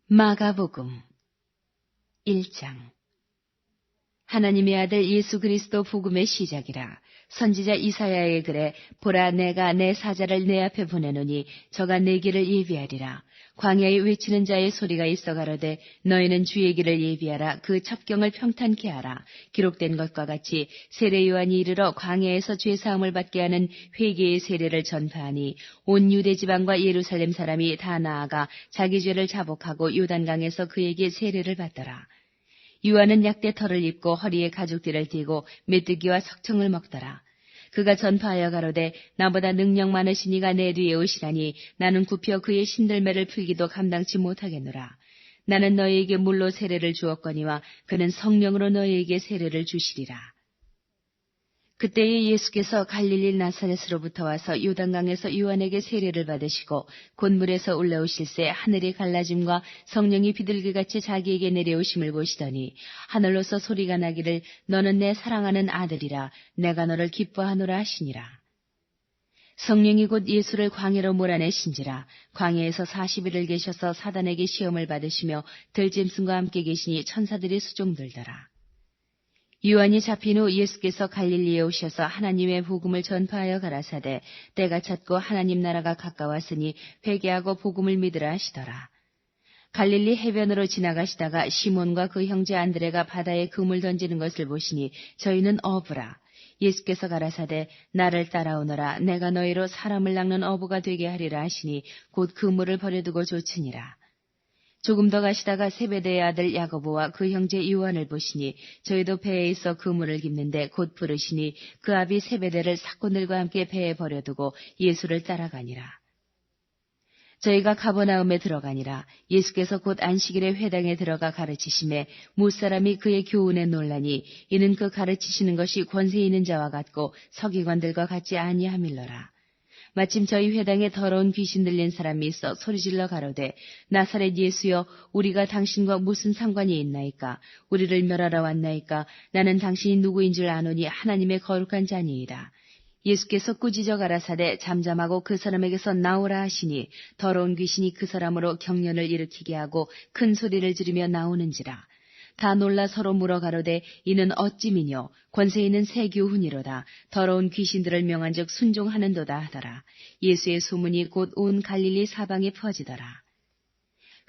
마가복음 1장. 하나님의 아들 예수 그리스도 복음의 시작이라. 선지자 이사야의 글에 보라 내가 내 사자를 내 앞에 보내노니 저가 내 길을 예비하리라. 광야에 외치는 자의 소리가 있어 가로되 너희는 주의 길을 예비하라. 그 첩경을 평탄케 하라. 기록된 것과 같이 세례 요한이 이르러 광야에서 죄 사함을 받게 하는 회개의 세례를 전파하니 온 유대 지방과 예루살렘 사람이 다 나아가 자기 죄를 자복하고 요단강에서 그에게 세례를 받더라. 요한은 약대 털을 입고 허리에 가죽띠를 띠고 메뚜기와 석청을 먹더라. 그가 전파하여 가로되 나보다 능력 많으신 이가 내 뒤에 오시라니 나는 굽혀 그의 신들매를 풀기도 감당치 못하겠노라. 나는 너희에게 물로 세례를 주었거니와 그는 성령으로 너희에게 세례를 주시리라. 그때에 예수께서 갈릴리 나사렛으로부터 와서 요단강에서 요한에게 세례를 받으시고 곧 물에서 올라오실새 하늘이 갈라짐과 성령이 비둘기같이 자기에게 내려오심을 보시더니 하늘로서 소리가 나기를 너는 내 사랑하는 아들이라 내가 너를 기뻐하노라 하시니라. 성령이 곧 예수를 광야로 몰아내신지라. 광야에서 40일을 계셔서 사단에게 시험을 받으시며 들짐승과 함께 계시니 천사들이 수종들더라. 요한이 잡힌 후 예수께서 갈릴리에 오셔서 하나님의 복음을 전파하여 가라사대 때가 찼고 하나님 나라가 가까웠으니 회개하고 복음을 믿으라 하시더라. 갈릴리 해변으로 지나가시다가 시몬과 그 형제 안드레가 바다에 그물 던지는 것을 보시니 저희는 어부라. 예수께서 가라사대 나를 따라오너라. 내가 너희로 사람을 낚는 어부가 되게 하리라 하시니 곧 그물을 버려두고 조치니라. 조금 더 가시다가 세베대의 아들 야고보와 그 형제 요한을 보시니 저희도 배에 있어 그물을 깁는데 곧 부르시니 그 아비 세베대를 사꾼들과 함께 배에 버려두고 예수를 따라가니라. 저희가 가버나움에 들어가니라. 예수께서 곧 안식일에 회당에 들어가 가르치심에 무사람이 그의 교훈에 놀라니 이는 그 가르치시는 것이 권세 있는 자와 같고 서기관들과 같지 아니함일러라. 마침 저희 회당에 더러운 귀신 들린 사람이 있어 소리질러 가로되 나사렛 예수여 우리가 당신과 무슨 상관이 있나이까. 우리를 멸하러 왔나이까. 나는 당신이 누구인 줄 아노니 하나님의 거룩한 자니이다. 예수께서 꾸짖어 가라사대 잠잠하고 그 사람에게서 나오라 하시니 더러운 귀신이 그 사람으로 경련을 일으키게 하고 큰 소리를 지르며 나오는지라. 다 놀라 서로 물어 가로되 이는 어찌미뇨 권세 있는 새 교훈이로다. 더러운 귀신들을 명한즉 순종하는도다 하더라. 예수의 소문이 곧 온 갈릴리 사방에 퍼지더라.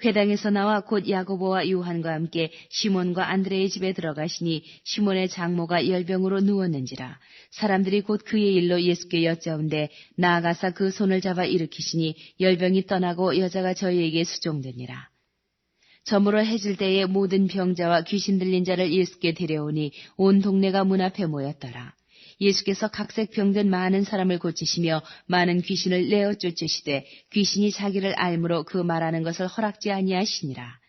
회당에서 나와 곧 야고보와 요한과 함께 시몬과 안드레의 집에 들어가시니 시몬의 장모가 열병으로 누웠는지라. 사람들이 곧 그의 일로 예수께 여짜온데 나아가사 그 손을 잡아 일으키시니 열병이 떠나고 여자가 저희에게 수종되니라. 저물어 해질 때에 모든 병자와 귀신 들린 자를 예수께 데려오니 온 동네가 문 앞에 모였더라. 예수께서 각색 병든 많은 사람을 고치시며 많은 귀신을 내어 쫓으시되 귀신이 자기를 알므로 그 말하는 것을 허락지 아니하시니라.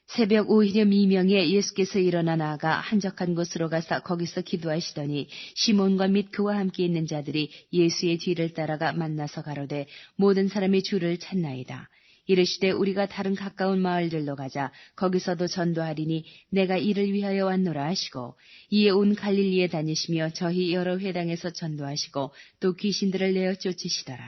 새벽 오히려 미명에 예수께서 일어나 나아가 한적한 곳으로 가서 거기서 기도하시더니 시몬과 및 그와 함께 있는 자들이 예수의 뒤를 따라가 만나서 가로되 모든 사람이 주를 찾나이다. 이르시되 우리가 다른 가까운 마을들로 가자. 거기서도 전도하리니 내가 이를 위하여 왔노라 하시고 이에 온 갈릴리에 다니시며 저희 여러 회당에서 전도하시고 또 귀신들을 내어 쫓으시더라.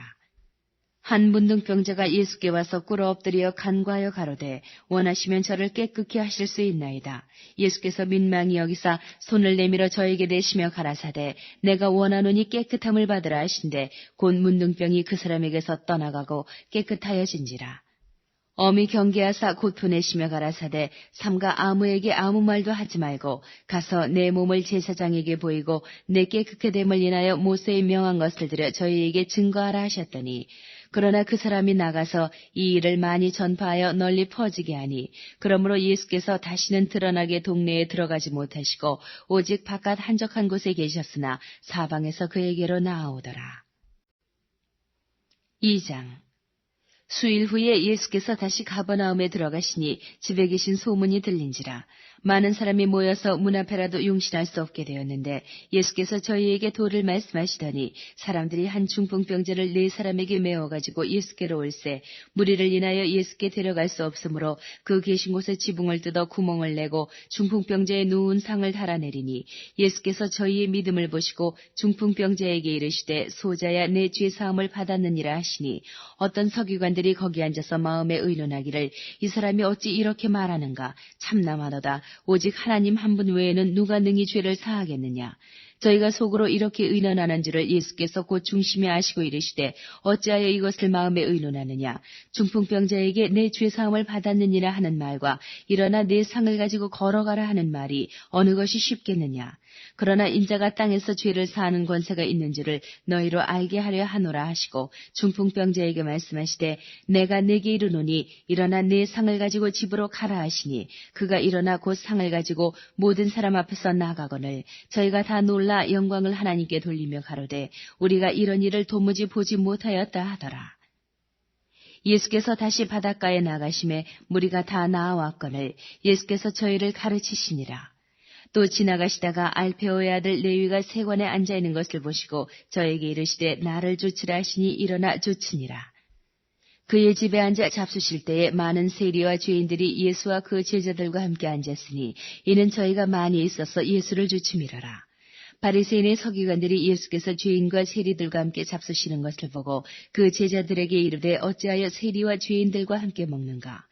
한 문둥병자가 예수께 와서 꿇어 엎드려 간구하여 가로되 원하시면 저를 깨끗게 하실 수 있나이다. 예수께서 민망히 여기사 손을 내밀어 저에게 대시며 가라사대 내가 원하노니 깨끗함을 받으라 하신대 곧 문둥병이 그 사람에게서 떠나가고 깨끗하여진지라. 어미 경계하사 곧 보내시며 가라사대 삼가 아무에게 아무 말도 하지 말고 가서 내 몸을 제사장에게 보이고 내 깨끗게 됨을 인하여 모세의 명한 것을 들여 저희에게 증거하라 하셨더니 그러나 그 사람이 나가서 이 일을 많이 전파하여 널리 퍼지게 하니 그러므로 예수께서 다시는 드러나게 동네에 들어가지 못하시고 오직 바깥 한적한 곳에 계셨으나 사방에서 그에게로 나아오더라. 2장. 수일 후에 예수께서 다시 가버나움에 들어가시니 집에 계신 소문이 들린지라. 많은 사람이 모여서 문 앞에라도 용신할 수 없게 되었는데 예수께서 저희에게 도를 말씀하시더니 사람들이 한 중풍병자를 4사람에게 메워가지고 예수께로 올세 무리를 인하여 예수께 데려갈 수 없으므로 그 계신 곳에 지붕을 뜯어 구멍을 내고 중풍병자의 누운 상을 달아내리니 예수께서 저희의 믿음을 보시고 중풍병자에게 이르시되 소자야 내 죄사함을 받았느니라 하시니 어떤 서기관들이 거기 앉아서 마음에 의논하기를 이 사람이 어찌 이렇게 말하는가 참남하도다 오직 하나님 한 분 외에는 누가 능히 죄를 사하겠느냐. 저희가 속으로 이렇게 의논하는 줄을 예수께서 곧 중심에 아시고 이르시되 어찌하여 이것을 마음에 의논하느냐. 중풍병자에게 내 죄사함을 받았느니라 하는 말과 일어나 내 상을 가지고 걸어가라 하는 말이 어느 것이 쉽겠느냐. 그러나 인자가 땅에서 죄를 사하는 권세가 있는 줄을 너희로 알게 하려 하노라 하시고 중풍병자에게 말씀하시되 내가 네게 이르노니 일어나 내 상을 가지고 집으로 가라 하시니 그가 일어나 곧 상을 가지고 모든 사람 앞에서 나가거늘 저희가 다 놀라 영광을 하나님께 돌리며 가로되 우리가 이런 일을 도무지 보지 못하였다 하더라. 예수께서 다시 바닷가에 나가심에 무리가 다 나아왔거늘 예수께서 저희를 가르치시니라. 또 지나가시다가 알페오의 아들 레위가 세관에 앉아있는 것을 보시고 저에게 이르시되 나를 쫓으라 하시니 일어나 쫓으니라. 그의 집에 앉아 잡수실 때에 많은 세리와 죄인들이 예수와 그 제자들과 함께 앉았으니 이는 저희가 많이 있어서 예수를 주춤이러라. 바리새인의 서기관들이 예수께서 죄인과 세리들과 함께 잡수시는 것을 보고 그 제자들에게 이르되 어찌하여 세리와 죄인들과 함께 먹는가.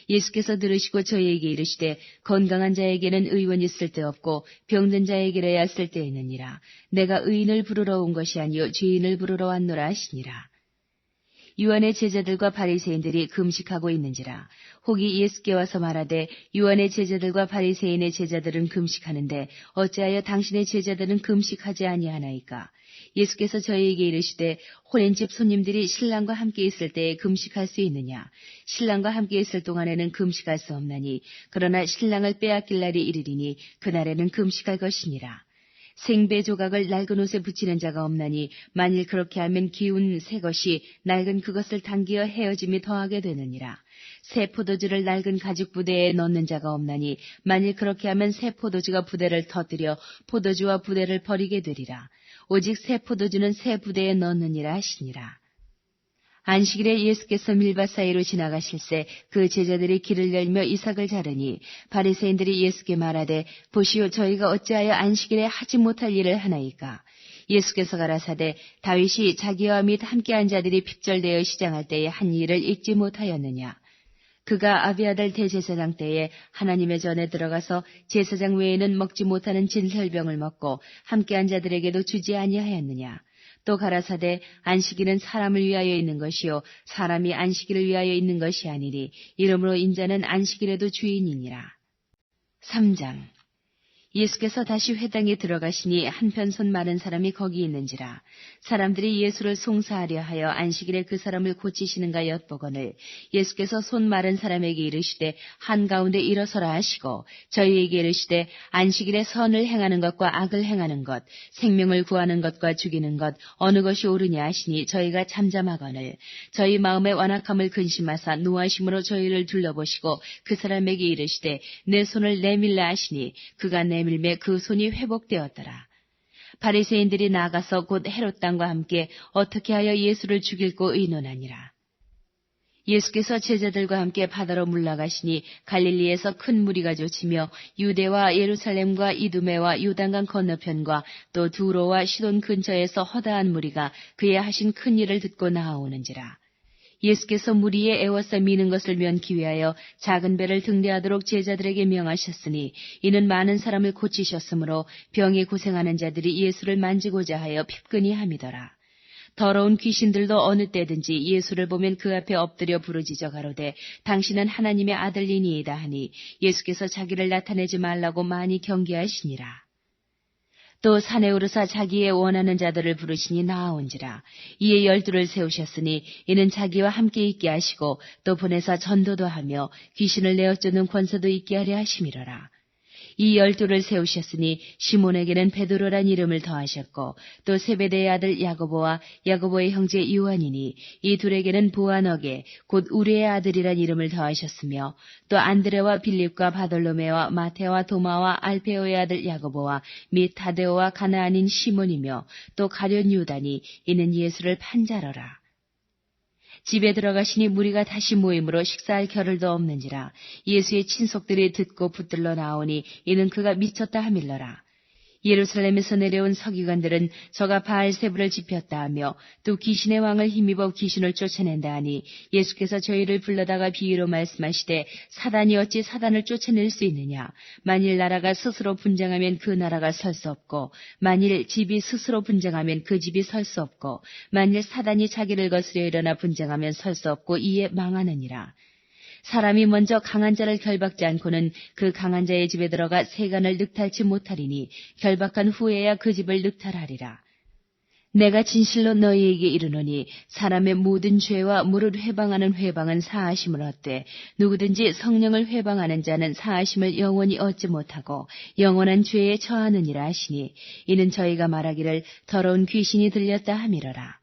예수께서 들으시고 저희에게 이르시되 건강한 자에게는 의원이 쓸데없고 병든 자에게라야 쓸데있느니라. 내가 의인을 부르러 온 것이 아니요 죄인을 부르러 왔노라 하시니라. 유한의 제자들과 바리새인들이 금식하고 있는지라. 혹이 예수께 와서 말하되 유한의 제자들과 바리새인의 제자들은 금식하는데 어찌하여 당신의 제자들은 금식하지 아니하나이까. 예수께서 저희에게 이르시되 혼인집 손님들이 신랑과 함께 있을 때에 금식할 수 있느냐. 신랑과 함께 있을 동안에는 금식할 수 없나니 그러나 신랑을 빼앗길 날이 이르리니 그날에는 금식할 것이니라. 생배 조각을 낡은 옷에 붙이는 자가 없나니 만일 그렇게 하면 기운 새 것이 낡은 그것을 당기어 헤어짐이 더하게 되느니라. 새 포도주를 낡은 가죽 부대에 넣는 자가 없나니 만일 그렇게 하면 새 포도주가 부대를 터뜨려 포도주와 부대를 버리게 되리라. 오직 새 포도주는 새 부대에 넣느니라 하시니라. 안식일에 예수께서 밀밭 사이로 지나가실새 그 제자들이 길을 열며 이삭을 자르니 바리새인들이 예수께 말하되 보시오 저희가 어찌하여 안식일에 하지 못할 일을 하나이까. 예수께서 가라사대 다윗이 자기와 및 함께한 자들이 핍절되어 시장할 때에 한 일을 잊지 못하였느냐. 그가 아비아달 대제사장 때에 하나님의 전에 들어가서 제사장 외에는 먹지 못하는 진설병을 먹고 함께한 자들에게도 주지 아니하였느냐. 또 가라사대 안식일은 사람을 위하여 있는 것이요 사람이 안식일을 위하여 있는 것이 아니니 이러므로 인자는 안식일에도 주인이니라. 3장. 예수께서 다시 회당에 들어가시니 한편 손 마른 사람이 거기 있는지라. 사람들이 예수를 송사하려 하여 안식일에 그 사람을 고치시는가 엿보거늘 예수께서 손 마른 사람에게 이르시되 한가운데 일어서라 하시고 저희에게 이르시되 안식일에 선을 행하는 것과 악을 행하는 것 생명을 구하는 것과 죽이는 것 어느 것이 옳으냐 하시니 저희가 잠잠하거늘 저희 마음의 완악함을 근심하사 노하심으로 저희를 둘러보시고 그 사람에게 이르시되 내 손을 내밀라 하시니 그가 내밀매 그 손이 회복되었더라. 바리새인들이 나가서 곧 헤롯 당과 함께 어떻게 하여 예수를 죽일고 의논하니라. 예수께서 제자들과 함께 바다로 물러가시니 갈릴리에서 큰 무리가 쫓으며 유대와 예루살렘과 이두메와 요단강 건너편과 또 두로와 시돈 근처에서 허다한 무리가 그의 하신 큰 일을 듣고 나아오는지라. 예수께서 무리에 애워싸 미는 것을 면기 위하여 작은 배를 등대하도록 제자들에게 명하셨으니 이는 많은 사람을 고치셨으므로 병에 고생하는 자들이 예수를 만지고자 하여 핍근히 함이더라. 더러운 귀신들도 어느 때든지 예수를 보면 그 앞에 엎드려 부르짖어 가로되 당신은 하나님의 아들이니이다 하니 예수께서 자기를 나타내지 말라고 많이 경계하시니라. 또 산에 오르사 자기의 원하는 자들을 부르시니 나아온지라. 이에 12를 세우셨으니 이는 자기와 함께 있게 하시고 또 보내사 전도도 하며 귀신을 내어쫓는 권세도 있게 하려 하심이로라. 이 12를 세우셨으니 시몬에게는 베드로란 이름을 더하셨고 또 세베대의 아들 야고보와 야고보의 형제 요한이니 이 둘에게는 보아너게 곧 우리의 아들이란 이름을 더하셨으며 또 안드레와 빌립과 바돌로메와 마테와 도마와 알페오의 아들 야고보와 및 타데오와 가나안인 시몬이며 또 가룟 유다니 이는 예수를 판자러라. 집에 들어가시니 무리가 다시 모임으로 식사할 겨를도 없는지라 예수의 친속들이 듣고 붙들러 나오니 이는 그가 미쳤다 하밀러라. 예루살렘에서 내려온 서기관들은 저가 바알세불을 지폈다 하며 또 귀신의 왕을 힘입어 귀신을 쫓아낸다 하니 예수께서 저희를 불러다가 비유로 말씀하시되 사단이 어찌 사단을 쫓아낼 수 있느냐. 만일 나라가 스스로 분쟁하면 그 나라가 설 수 없고 만일 집이 스스로 분쟁하면 그 집이 설 수 없고 만일 사단이 자기를 거스려 일어나 분쟁하면 설 수 없고 이에 망하느니라. 사람이 먼저 강한 자를 결박지 않고는 그 강한 자의 집에 들어가 세간을 늑탈치 못하리니 결박한 후에야 그 집을 늑탈하리라. 내가 진실로 너희에게 이르노니 사람의 모든 죄와 무릇 회방하는 회방은 사하심을 얻되 누구든지 성령을 회방하는 자는 사하심을 영원히 얻지 못하고 영원한 죄에 처하느니라 하시니 이는 저희가 말하기를 더러운 귀신이 들렸다 함이러라.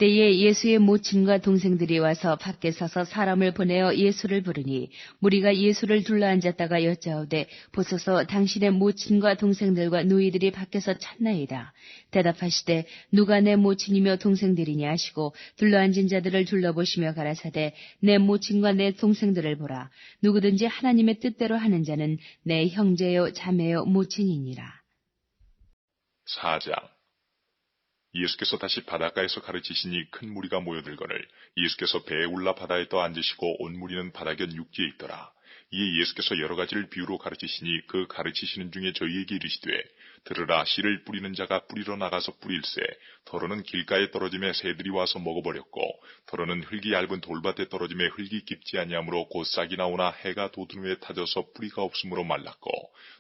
때에 예수의 모친과 동생들이 와서 밖에 서서 사람을 보내어 예수를 부르니 무리가 예수를 둘러앉았다가 여짜오되 보소서 당신의 모친과 동생들과 누이들이 밖에서 찾나이다. 대답하시되 누가 내 모친이며 동생들이냐 하시고 둘러앉은 자들을 둘러보시며 가라사대 내 모친과 내 동생들을 보라. 누구든지 하나님의 뜻대로 하는 자는 내 형제요 자매요 모친이니라. 4장. 예수께서 다시 바닷가에서 가르치시니 큰 무리가 모여들거늘 예수께서 배에 올라 바다에 떠 앉으시고 온 무리는 바다견 육지에 있더라. 이에 예수께서 여러 가지를 비유로 가르치시니 그 가르치시는 중에 저희에게 이르시되 들으라. 씨를 뿌리는 자가 뿌리러 나가서 뿌릴새 더러는 길가에 떨어짐에 새들이 와서 먹어버렸고 더러는 흙이 얇은 돌밭에 떨어짐에 흙이 깊지 아니하므로 곧 싹이 나오나 해가 돋은 후에 타져서 뿌리가 없으므로 말랐고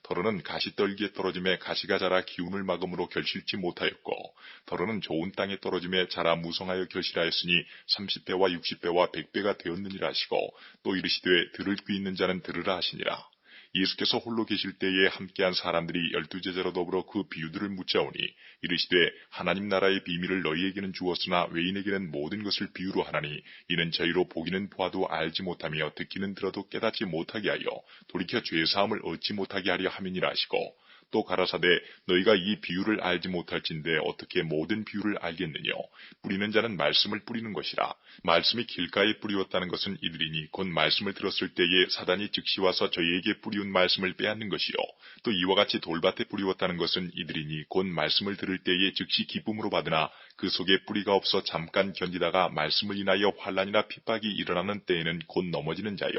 더러는 가시떨기에 떨어짐에 가시가 자라 기운을 막음으로 결실치 못하였고 더러는 좋은 땅에 떨어짐에 자라 무성하여 결실하였으니 30배와 60배와 100배가 되었느니라 하시고 또 이르시되 들을 귀 있는 자는 들으라 하시니라. 예수께서 홀로 계실 때에 함께한 사람들이 12제자로 더불어 그 비유들을 묻자오니 이르시되 하나님 나라의 비밀을 너희에게는 주었으나 외인에게는 모든 것을 비유로 하나니 이는 저희로 보기는 보아도 알지 못하며 듣기는 들어도 깨닫지 못하게 하여 돌이켜 죄사함을 얻지 못하게 하려 함이니라 하시고 또 가라사대 너희가 이 비유를 알지 못할진대 어떻게 모든 비유를 알겠느냐. 뿌리는 자는 말씀을 뿌리는 것이라. 말씀이 길가에 뿌리웠다는 것은 이들이니 곧 말씀을 들었을 때에 사단이 즉시 와서 저희에게 뿌리운 말씀을 빼앗는 것이요. 또 이와 같이 돌밭에 뿌리웠다는 것은 이들이니 곧 말씀을 들을 때에 즉시 기쁨으로 받으나 그 속에 뿌리가 없어 잠깐 견디다가 말씀을 인하여 환난이나 핍박이 일어나는 때에는 곧 넘어지는 자요.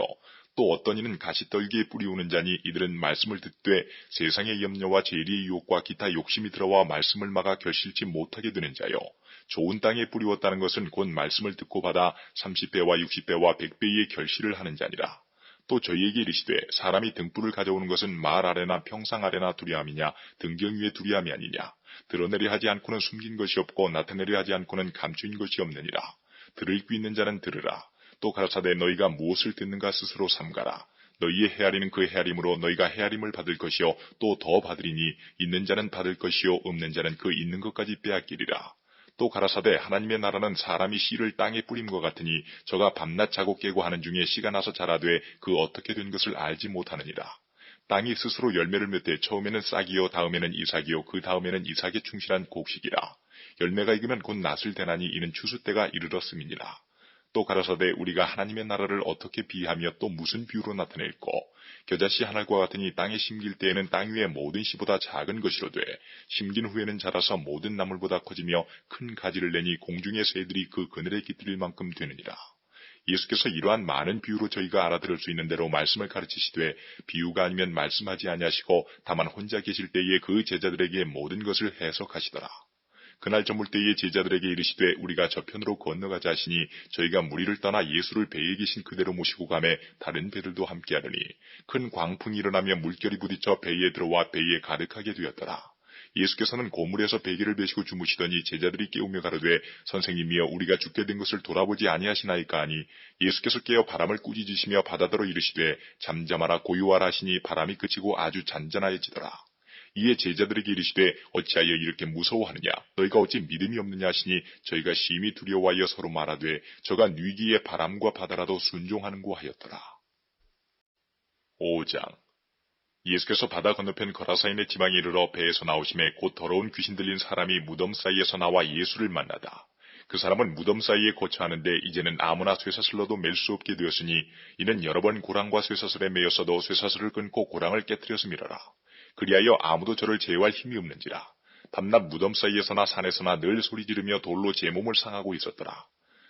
또 어떤 이는 가시떨기에 뿌리우는 자니 이들은 말씀을 듣되 세상의 염려와 재리의 유혹과 기타 욕심이 들어와 말씀을 막아 결실치 못하게 되는 자요. 좋은 땅에 뿌리웠다는 것은 곧 말씀을 듣고 받아 30배와 60배와 100배의 결실을 하는 자니라. 또 저희에게 이르시되 사람이 등불을 가져오는 것은 말 아래나 평상 아래나 두리함이냐 등경 위에 두리함이 아니냐. 드러내려 하지 않고는 숨긴 것이 없고 나타내려 하지 않고는 감추인 것이 없느니라. 들을 귀 있는 자는 들으라. 또 가라사대 너희가 무엇을 듣는가 스스로 삼가라. 너희의 헤아리는 그 헤아림으로 너희가 헤아림을 받을 것이요 또 더 받으리니 있는 자는 받을 것이요 없는 자는 그 있는 것까지 빼앗기리라. 또 가라사대 하나님의 나라는 사람이 씨를 땅에 뿌림과 같으니 저가 밤낮 자고 깨고 하는 중에 씨가 나서 자라되 그 어떻게 된 것을 알지 못하느니라. 땅이 스스로 열매를 맺되 처음에는 싹이요 다음에는 이삭이요 그 다음에는 이삭에 충실한 곡식이라. 열매가 익으면 곧 낫을 대나니 이는 추수 때가 이르렀음이니라. 또 가라사대 우리가 하나님의 나라를 어떻게 비하며 또 무슨 비유로 나타낼꼬. 겨자씨 한 알과 같으니 땅에 심길 때에는 땅 위의 모든 씨보다 작은 것이로되 심긴 후에는 자라서 모든 나물보다 커지며 큰 가지를 내니 공중의 새들이 그 그늘에 깃들일 만큼 되느니라. 예수께서 이러한 많은 비유로 저희가 알아들을 수 있는 대로 말씀을 가르치시되 비유가 아니면 말씀하지 아니하시고 다만 혼자 계실 때에 그 제자들에게 모든 것을 해석하시더라. 그날 저물 때에 제자들에게 이르시되 우리가 저편으로 건너가자 하시니 저희가 무리를 떠나 예수를 배에 계신 그대로 모시고 가매 다른 배들도 함께하더니 큰 광풍이 일어나며 물결이 부딪혀 배에 들어와 배에 가득하게 되었더라. 예수께서는 고물에서 베개를 베시고 주무시더니 제자들이 깨우며 가로되 선생님이여 우리가 죽게 된 것을 돌아보지 아니하시나이까 하니 예수께서 깨어 바람을 꾸짖으시며 바다더러 이르시되 잠잠하라 고요하라 하시니 바람이 그치고 아주 잔잔하여지더라. 이에 제자들에게 이르시되 어찌하여 이렇게 무서워하느냐 너희가 어찌 믿음이 없느냐 하시니 저희가 심히 두려워하여 서로 말하되 저가 뉘기에 바람과 바다라도 순종하는고 하였더라. 5장. 예수께서 바다 건너편 거라사인의 지방에 이르러 배에서 나오심에 곧 더러운 귀신 들린 사람이 무덤 사이에서 나와 예수를 만나다. 그 사람은 무덤 사이에 거처하는데 이제는 아무나 쇠사슬로도 맬 수 없게 되었으니 이는 여러 번 고랑과 쇠사슬에 매였어도 쇠사슬을 끊고 고랑을 깨뜨렸음이러라. 그리하여 아무도 저를 제어할 힘이 없는지라. 밤낮 무덤 사이에서나 산에서나 늘 소리 지르며 돌로 제 몸을 상하고 있었더라.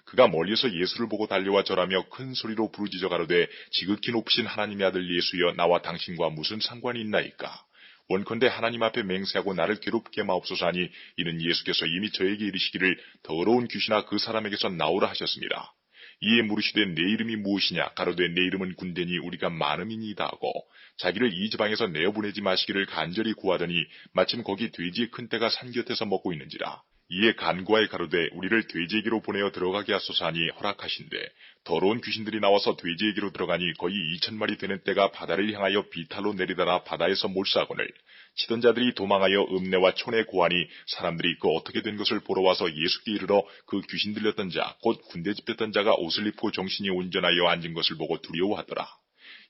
그가 멀리서 예수를 보고 달려와 절하며 큰 소리로 부르짖어 가로되 지극히 높으신 하나님의 아들 예수여 나와 당신과 무슨 상관이 있나이까. 원컨대 하나님 앞에 맹세하고 나를 괴롭게 마옵소서 하니 이는 예수께서 이미 저에게 이르시기를 더러운 귀신아 그 사람에게서 나오라 하셨습니다. 이에 물으시되 내 이름이 무엇이냐 가로되 내 이름은 군대니 우리가 많음이니이다 하고 자기를 이 지방에서 내어보내지 마시기를 간절히 구하더니 마침 거기 돼지의 큰 떼가 산 곁에서 먹고 있는지라. 이에 간구하여 가로되 우리를 돼지에게로 보내어 들어가게 하소서 하니 허락하신대 더러운 귀신들이 나와서 돼지에게로 들어가니 거의 2,000마리 되는 떼가 바다를 향하여 비탈로 내리다가 바다에서 몰사하거늘 치던 자들이 도망하여 읍내와 촌에 고하니 사람들이 그 어떻게 된 것을 보러 와서 예수께 이르러 그 귀신 들렸던 자 곧 군대 집혔던 자가 옷을 입고 정신이 온전하여 앉은 것을 보고 두려워하더라.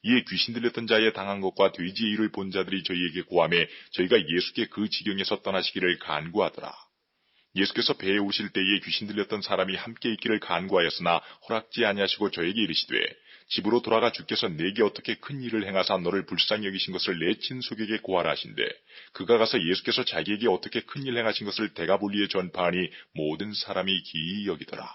이에 귀신 들렸던 자의 당한 것과 돼지의 일을 본 자들이 저희에게 고하매 저희가 예수께 그 지경에서 떠나시기를 간구하더라. 예수께서 배에 오실 때에 귀신 들렸던 사람이 함께 있기를 간구하였으나 허락지 아니하시고 저에게 이르시되 집으로 돌아가 주께서 내게 어떻게 큰 일을 행하사 너를 불쌍히 여기신 것을 내 친속에게 고하라 하신대 그가 가서 예수께서 자기에게 어떻게 큰 일 행하신 것을 대가볼리에 전파하니 모든 사람이 기이 여기더라.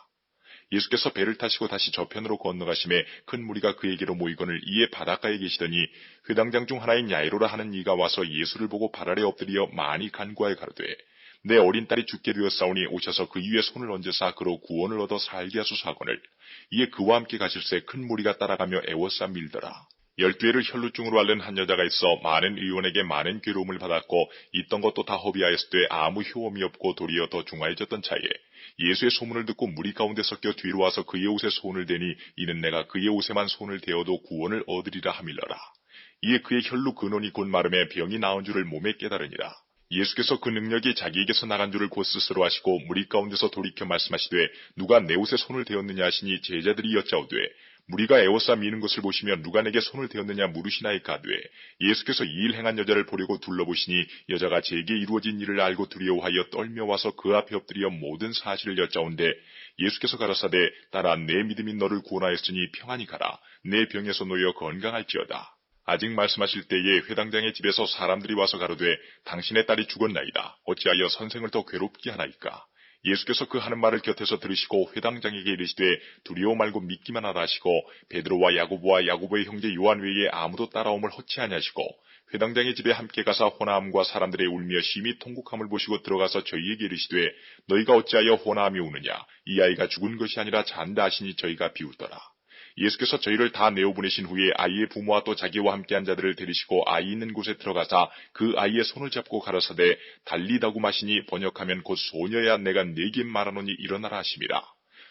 예수께서 배를 타시고 다시 저편으로 건너가심에 큰 무리가 그에게로 모이거늘 이에 바닷가에 계시더니 회당장 중 하나인 야이로라 하는 이가 와서 예수를 보고 발 아래 엎드려 많이 간구하여 가로되 내 어린 딸이 죽게 되었사오니 오셔서 그 위에 손을 얹으사 그로 구원을 얻어 살게 하소서 하거늘 이에 그와 함께 가실새 큰 무리가 따라가며 애워싸 밀더라. 12해를 혈루증으로 앓는 한 여자가 있어 많은 의원에게 많은 괴로움을 받았고 있던 것도 다 허비하였을 때 아무 효험이 없고 도리어 더 중하여졌던 차에 예수의 소문을 듣고 무리 가운데 섞여 뒤로 와서 그의 옷에 손을 대니 이는 내가 그의 옷에만 손을 대어도 구원을 얻으리라 하밀러라. 이에 그의 혈루 근원이 곧 마름에 병이 나은 줄을 몸에 깨달으니라. 예수께서 그 능력이 자기에게서 나간 줄을 곧 스스로 아시고 무리 가운데서 돌이켜 말씀하시되 누가 내 옷에 손을 대었느냐 하시니 제자들이 여짜오되 무리가 애워싸 미는 것을 보시며 누가 내게 손을 대었느냐 물으시나이까 하되 예수께서 이 일 행한 여자를 보려고 둘러보시니 여자가 제게 이루어진 일을 알고 두려워하여 떨며 와서 그 앞에 엎드려 모든 사실을 여짜온데 예수께서 가라사대 딸아 내 믿음이 너를 구원하였으니 평안히 가라 내 병에서 놓여 건강할지어다. 아직 말씀하실 때에 회당장의 집에서 사람들이 와서 가로되 당신의 딸이 죽었나이다. 어찌하여 선생을 더 괴롭게 하나이까. 예수께서 그 하는 말을 곁에서 들으시고 회당장에게 이르시되 두려워 말고 믿기만 하라 하시고 베드로와 야고보와 야고보의 형제 요한 외에 아무도 따라옴을 허치하냐 하시고 회당장의 집에 함께 가사 호나함과 사람들의 울며 심히 통곡함을 보시고 들어가서 저희에게 이르시되 너희가 어찌하여 호나함이 우느냐 이 아이가 죽은 것이 아니라 잔다 하시니 저희가 비웃더라. 예수께서 저희를 다 내어보내신 후에 아이의 부모와 또 자기와 함께한 자들을 데리시고 아이 있는 곳에 들어가사 그 아이의 손을 잡고 가라사대 달리다고 마시니 번역하면 곧 소녀야 내가 네게 말하노니 일어나라 하심이라.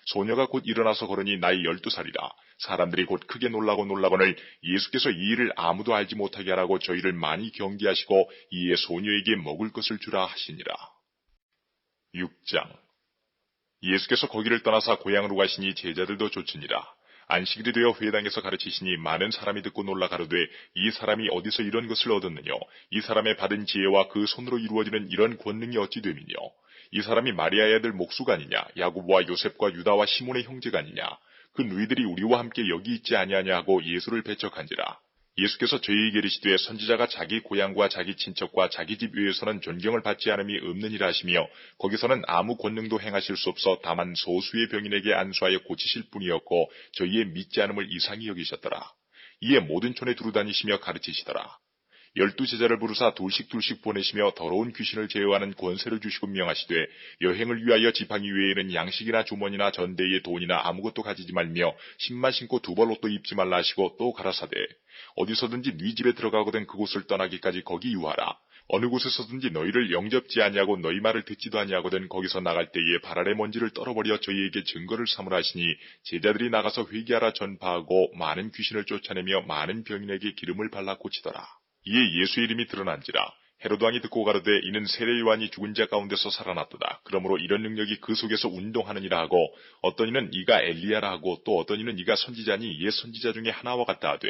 소녀가 곧 일어나서 걸으니 나이 12살이라. 사람들이 곧 크게 놀라거늘 예수께서 이 일을 아무도 알지 못하게 하라고 저희를 많이 경계하시고 이에 소녀에게 먹을 것을 주라 하시니라. 6장. 예수께서 거기를 떠나사 고향으로 가시니 제자들도 좇으니라. 안식일이 되어 회당에서 가르치시니 많은 사람이 듣고 놀라 가로되 이 사람이 어디서 이런 것을 얻었느냐 이 사람의 받은 지혜와 그 손으로 이루어지는 이런 권능이 어찌 됨이뇨 이 사람이 마리아의 아들 목수가 아니냐 야고보와 요셉과 유다와 시몬의 형제가 아니냐 그 누이들이 우리와 함께 여기 있지 아니하냐 하고 예수를 배척한지라. 예수께서 저희에게 이르시되 선지자가 자기 고향과 자기 친척과 자기 집 외에서는 존경을 받지 않음이 없느니라 하시며 거기서는 아무 권능도 행하실 수 없어 다만 소수의 병인에게 안수하여 고치실 뿐이었고 저희의 믿지 않음을 이상히 여기셨더라. 이에 모든 촌에 두루다니시며 가르치시더라. 12제자를 부르사 둘씩 보내시며 더러운 귀신을 제어하는 권세를 주시고 명하시되 여행을 위하여 지팡이 외에는 양식이나 주머니나 전대의 돈이나 아무것도 가지지 말며 신만 신고 두벌 옷도 입지 말라 하시고 또 가라사대 어디서든지 네 집에 들어가거든 그곳을 떠나기까지 거기 유하라. 어느 곳에서든지 너희를 영접지 아니하고 너희 말을 듣지도 아니하거든 거기서 나갈 때에 발 아래 먼지를 떨어버려 저희에게 증거를 삼으라 하시니 제자들이 나가서 회개하라 전파하고 많은 귀신을 쫓아내며 많은 병인에게 기름을 발라 고치더라. 이에 예수의 이름이 드러난지라. 헤로드 왕이 듣고 가로되 이는 세례 요한이 죽은 자 가운데서 살아났도다. 그러므로 이런 능력이 그 속에서 운동하느니라 하고 어떤 이는 이가 엘리야라 하고 또 어떤 이는 이가 선지자니 옛 선지자 중에 하나와 같다 하되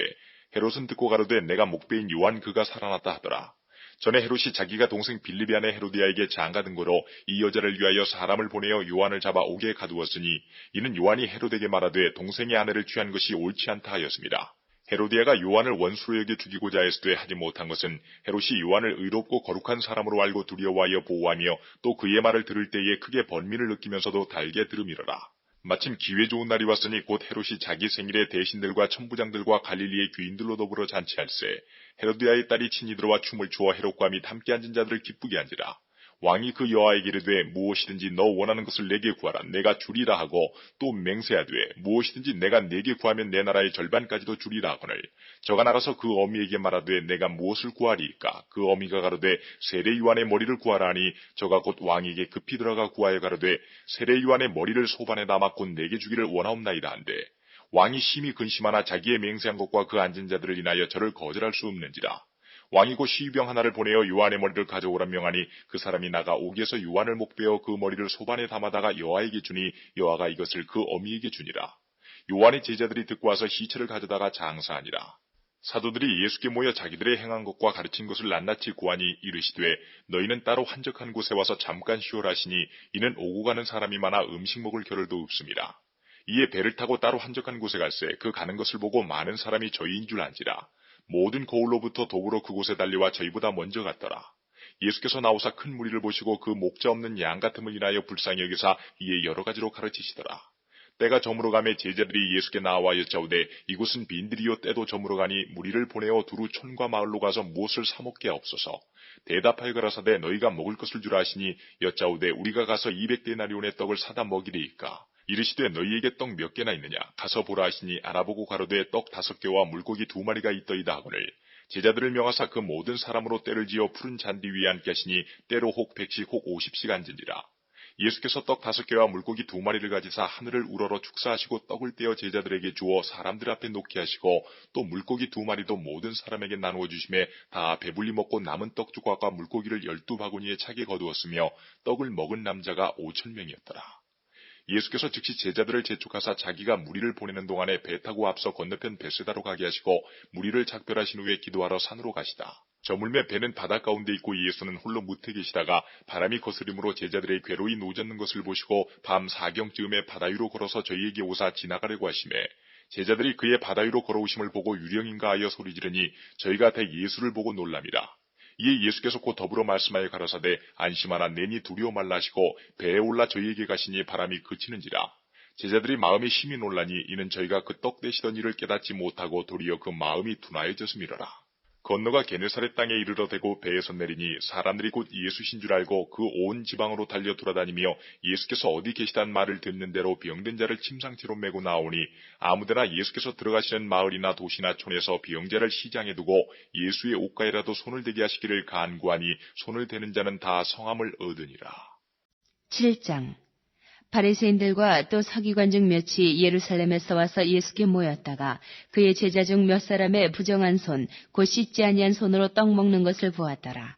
헤롯은 듣고 가로되 내가 목배인 요한 그가 살아났다 하더라. 전에 헤롯이 자기가 동생 빌립의 아내 헤로디아에게 장가 든 거로 이 여자를 위하여 사람을 보내어 요한을 잡아 옥에 가두었으니 이는 요한이 헤롯에게 말하되 동생의 아내를 취한 것이 옳지 않다 하였습니다. 헤로디아가 요한을 원수로 여겨 죽이고자 했으되 하지 못한 것은 헤롯이 요한을 의롭고 거룩한 사람으로 알고 두려워하여 보호하며 또 그의 말을 들을 때에 크게 번민을 느끼면서도 달게 들음이러라. 마침 기회 좋은 날이 왔으니 곧 헤롯이 자기 생일에 대신들과 천부장들과 갈릴리의 귀인들로 더불어 잔치할세. 헤로디아의 딸이 친히 들어와 춤을 추어 헤롯과 및 함께 앉은 자들을 기쁘게 한지라. 왕이 그 여아에게 이르되 무엇이든지 너 원하는 것을 내게 구하라 내가 주리라 하고 또 맹세하되 무엇이든지 내가 내게 구하면 내 나라의 절반까지도 주리라 하거늘 저가 나가서 그 어미에게 말하되 내가 무엇을 구하리이까 그 어미가 가로되 세례 요한의 머리를 구하라 하니 저가 곧 왕에게 급히 들어가 구하여 가로되 세례 요한의 머리를 소반에 담아 곧 내게 주기를 원하옵나이다 한데 왕이 심히 근심하나 자기의 맹세한 것과 그 앉은 자들을 인하여 저를 거절할 수 없는지라. 왕이 곧 시위병 하나를 보내어 요한의 머리를 가져오라 명하니 그 사람이 나가 옥에서 요한을 목베어 그 머리를 소반에 담아다가 여아에게 주니 여아가 이것을 그 어미에게 주니라. 요한의 제자들이 듣고 와서 시체를 가져다가 장사하니라. 사도들이 예수께 모여 자기들의 행한 것과 가르친 것을 낱낱이 구하니 이르시되 너희는 따로 한적한 곳에 와서 잠깐 쉬어라 하시니 이는 오고 가는 사람이 많아 음식 먹을 겨를도 없습니다. 이에 배를 타고 따로 한적한 곳에 갈새 그 가는 것을 보고 많은 사람이 저희인 줄 안지라. 모든 거울로부터 도구로 그곳에 달려와 저희보다 먼저 갔더라. 예수께서 나오사 큰 무리를 보시고 그 목자 없는 양 같음을 인하여 불쌍히 여기사 이에 여러 가지로 가르치시더라. 때가 저물어가매 제자들이 예수께 나와 여짜오되 이곳은 빈들이요 때도 저물어가니 무리를 보내어 두루 촌과 마을로 가서 무엇을 사먹게 하옵소서. 대답하여 가라사대 너희가 먹을 것을 주라 하시니 여짜오되 우리가 가서 200데나리온의 떡을 사다 먹이리이까. 이르시되 너희에게 떡 몇 개나 있느냐 가서 보라 하시니 알아보고 가로되 떡 5개와 물고기 2마리가 있더이다 하거늘 제자들을 명하사 그 모든 사람으로 때를 지어 푸른 잔디 위에 앉게 하시니 때로 혹 100씩 혹 50씩 앉은지라. 예수께서 떡 5개와 물고기 2마리를 가지사 하늘을 우러러 축사하시고 떡을 떼어 제자들에게 주어 사람들 앞에 놓게 하시고 또 물고기 2마리도 모든 사람에게 나누어 주심에 다 배불리 먹고 남은 떡 조각과 물고기를 12바구니에 차게 거두었으며 떡을 먹은 남자가 5,000명이었더라. 예수께서 즉시 제자들을 재촉하사 자기가 무리를 보내는 동안에 배 타고 앞서 건너편 베세다로 가게 하시고 무리를 작별하신 후에 기도하러 산으로 가시다. 저물매 배는 바다 가운데 있고 예수는 홀로 무태 계시다가 바람이 거스림으로 제자들의 괴로이 노젓는 것을 보시고 밤 4경쯤에 바다 위로 걸어서 저희에게 오사 지나가려고 하시매 제자들이 그의 바다 위로 걸어오심을 보고 유령인가 하여 소리지르니 저희가 다 예수를 보고 놀랍니다. 이에 예수께서 곧 더불어 말씀하여 가라사대 안심하라 내니 두려워 말라 하시고 배에 올라 저희에게 가시니 바람이 그치는지라. 제자들이 마음이 심히 놀라니 이는 저희가 그 떡 되시던 일을 깨닫지 못하고 도리어 그 마음이 둔하여졌음이로라. 건너가 게네사렛 땅에 이르러 대고 배에서 내리니 사람들이 곧 예수신 줄 알고 그 온 지방으로 달려 돌아다니며 예수께서 어디 계시단 말을 듣는 대로 병든 자를 침상치로 메고 나오니 아무데나 예수께서 들어가시는 마을이나 도시나 촌에서 병자를 시장에 두고 예수의 옷가에라도 손을 대게 하시기를 간구하니 손을 대는 자는 다 성함을 얻으니라. 7장 바리새인들과 또 서기관 중 몇이 예루살렘에서 와서 예수께 모였다가 그의 제자 중 몇 사람의 부정한 손, 곧 씻지 아니한 손으로 떡 먹는 것을 보았더라.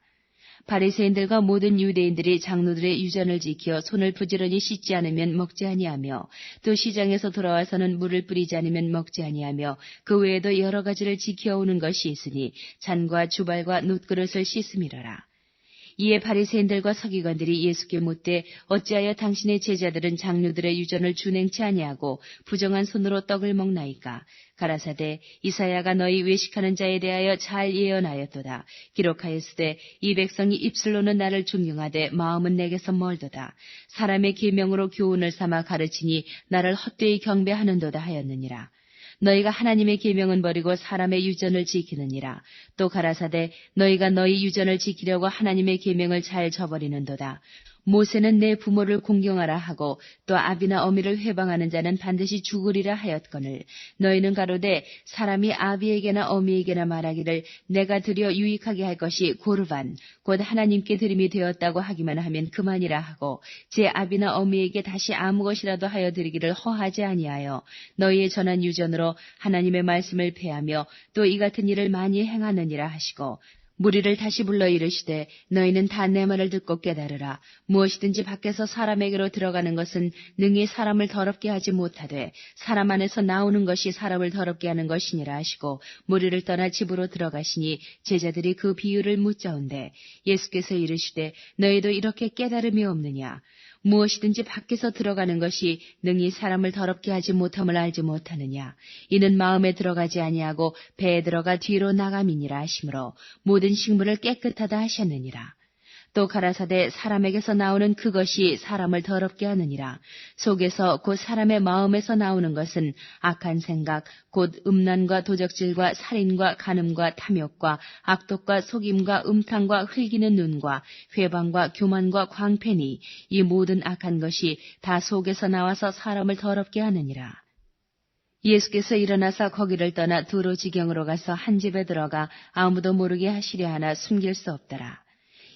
바리새인들과 모든 유대인들이 장로들의 유전을 지켜 손을 부지런히 씻지 않으면 먹지 아니하며 또 시장에서 돌아와서는 물을 뿌리지 않으면 먹지 아니하며 그 외에도 여러 가지를 지켜오는 것이 있으니 잔과 주발과 놋그릇을 씻음이러라. 이에 바리새인들과 서기관들이 예수께 묻되 어찌하여 당신의 제자들은 장로들의 유전을 준행치 아니하고 부정한 손으로 떡을 먹나이까? 가라사대 이사야가 너희 외식하는 자에 대하여 잘 예언하였도다. 기록하였으되 이 백성이 입술로는 나를 존경하되 마음은 내게서 멀도다. 사람의 계명으로 교훈을 삼아 가르치니 나를 헛되이 경배하는도다 하였느니라. 너희가 하나님의 계명은 버리고 사람의 유전을 지키느니라. 또 가라사대 너희가 너희 유전을 지키려고 하나님의 계명을 잘 저버리는도다. 모세는 내 부모를 공경하라 하고 또 아비나 어미를 회방하는 자는 반드시 죽으리라 하였거늘 너희는 가로되 사람이 아비에게나 어미에게나 말하기를 내가 드려 유익하게 할 것이 고르반 곧 하나님께 드림이 되었다고 하기만 하면 그만이라 하고 제 아비나 어미에게 다시 아무 것이라도 하여 드리기를 허하지 아니하여 너희의 전한 유전으로 하나님의 말씀을 폐하며 또 이 같은 일을 많이 행하느니라 하시고 무리를 다시 불러 이르시되 너희는 다 내 말을 듣고 깨달으라. 무엇이든지 밖에서 사람에게로 들어가는 것은 능히 사람을 더럽게 하지 못하되 사람 안에서 나오는 것이 사람을 더럽게 하는 것이니라 하시고 무리를 떠나 집으로 들어가시니 제자들이 그 비유를 묻자온대 예수께서 이르시되 너희도 이렇게 깨달음이 없느냐. 무엇이든지 밖에서 들어가는 것이 능히 사람을 더럽게 하지 못함을 알지 못하느냐. 이는 마음에 들어가지 아니하고 배에 들어가 뒤로 나감이니라 하시므로 모든 식물을 깨끗하다 하셨느니라. 또 가라사대 사람에게서 나오는 그것이 사람을 더럽게 하느니라. 속에서 곧 사람의 마음에서 나오는 것은 악한 생각, 곧 음란과 도적질과 살인과 간음과 탐욕과 악독과 속임과 음탕과 흘기는 눈과 회방과 교만과 광패니 이 모든 악한 것이 다 속에서 나와서 사람을 더럽게 하느니라. 예수께서 일어나서 거기를 떠나 두로 지경으로 가서 한 집에 들어가 아무도 모르게 하시려 하나 숨길 수 없더라.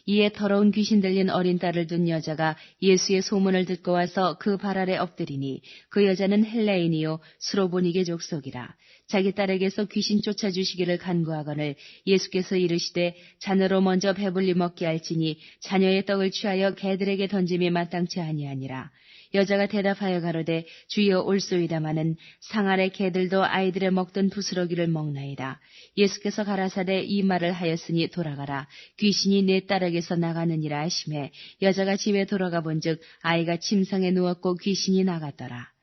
이에 더러운 귀신 들린 어린 딸을 둔 여자가 예수의 소문을 듣고 와서 그 발 아래 엎드리니 그 여자는 헬라인이요 수로보니게 족속이라. 자기 딸에게서 귀신 쫓아주시기를 간구하거늘 예수께서 이르시되 자녀로 먼저 배불리 먹게 할지니 자녀의 떡을 취하여 개들에게 던짐이 마땅치 아니하니라. 여자가 대답하여 가로되 주여 올소이다마는 상 아래 개들도 아이들의 먹던 부스러기를 먹나이다. 예수께서 가라사대 이 말을 하였으니 돌아가라. 귀신이 내 딸에게서 나가느니라 하시매 여자가 집에 돌아가 본즉 아이가 침상에 누웠고 귀신이 나갔더라.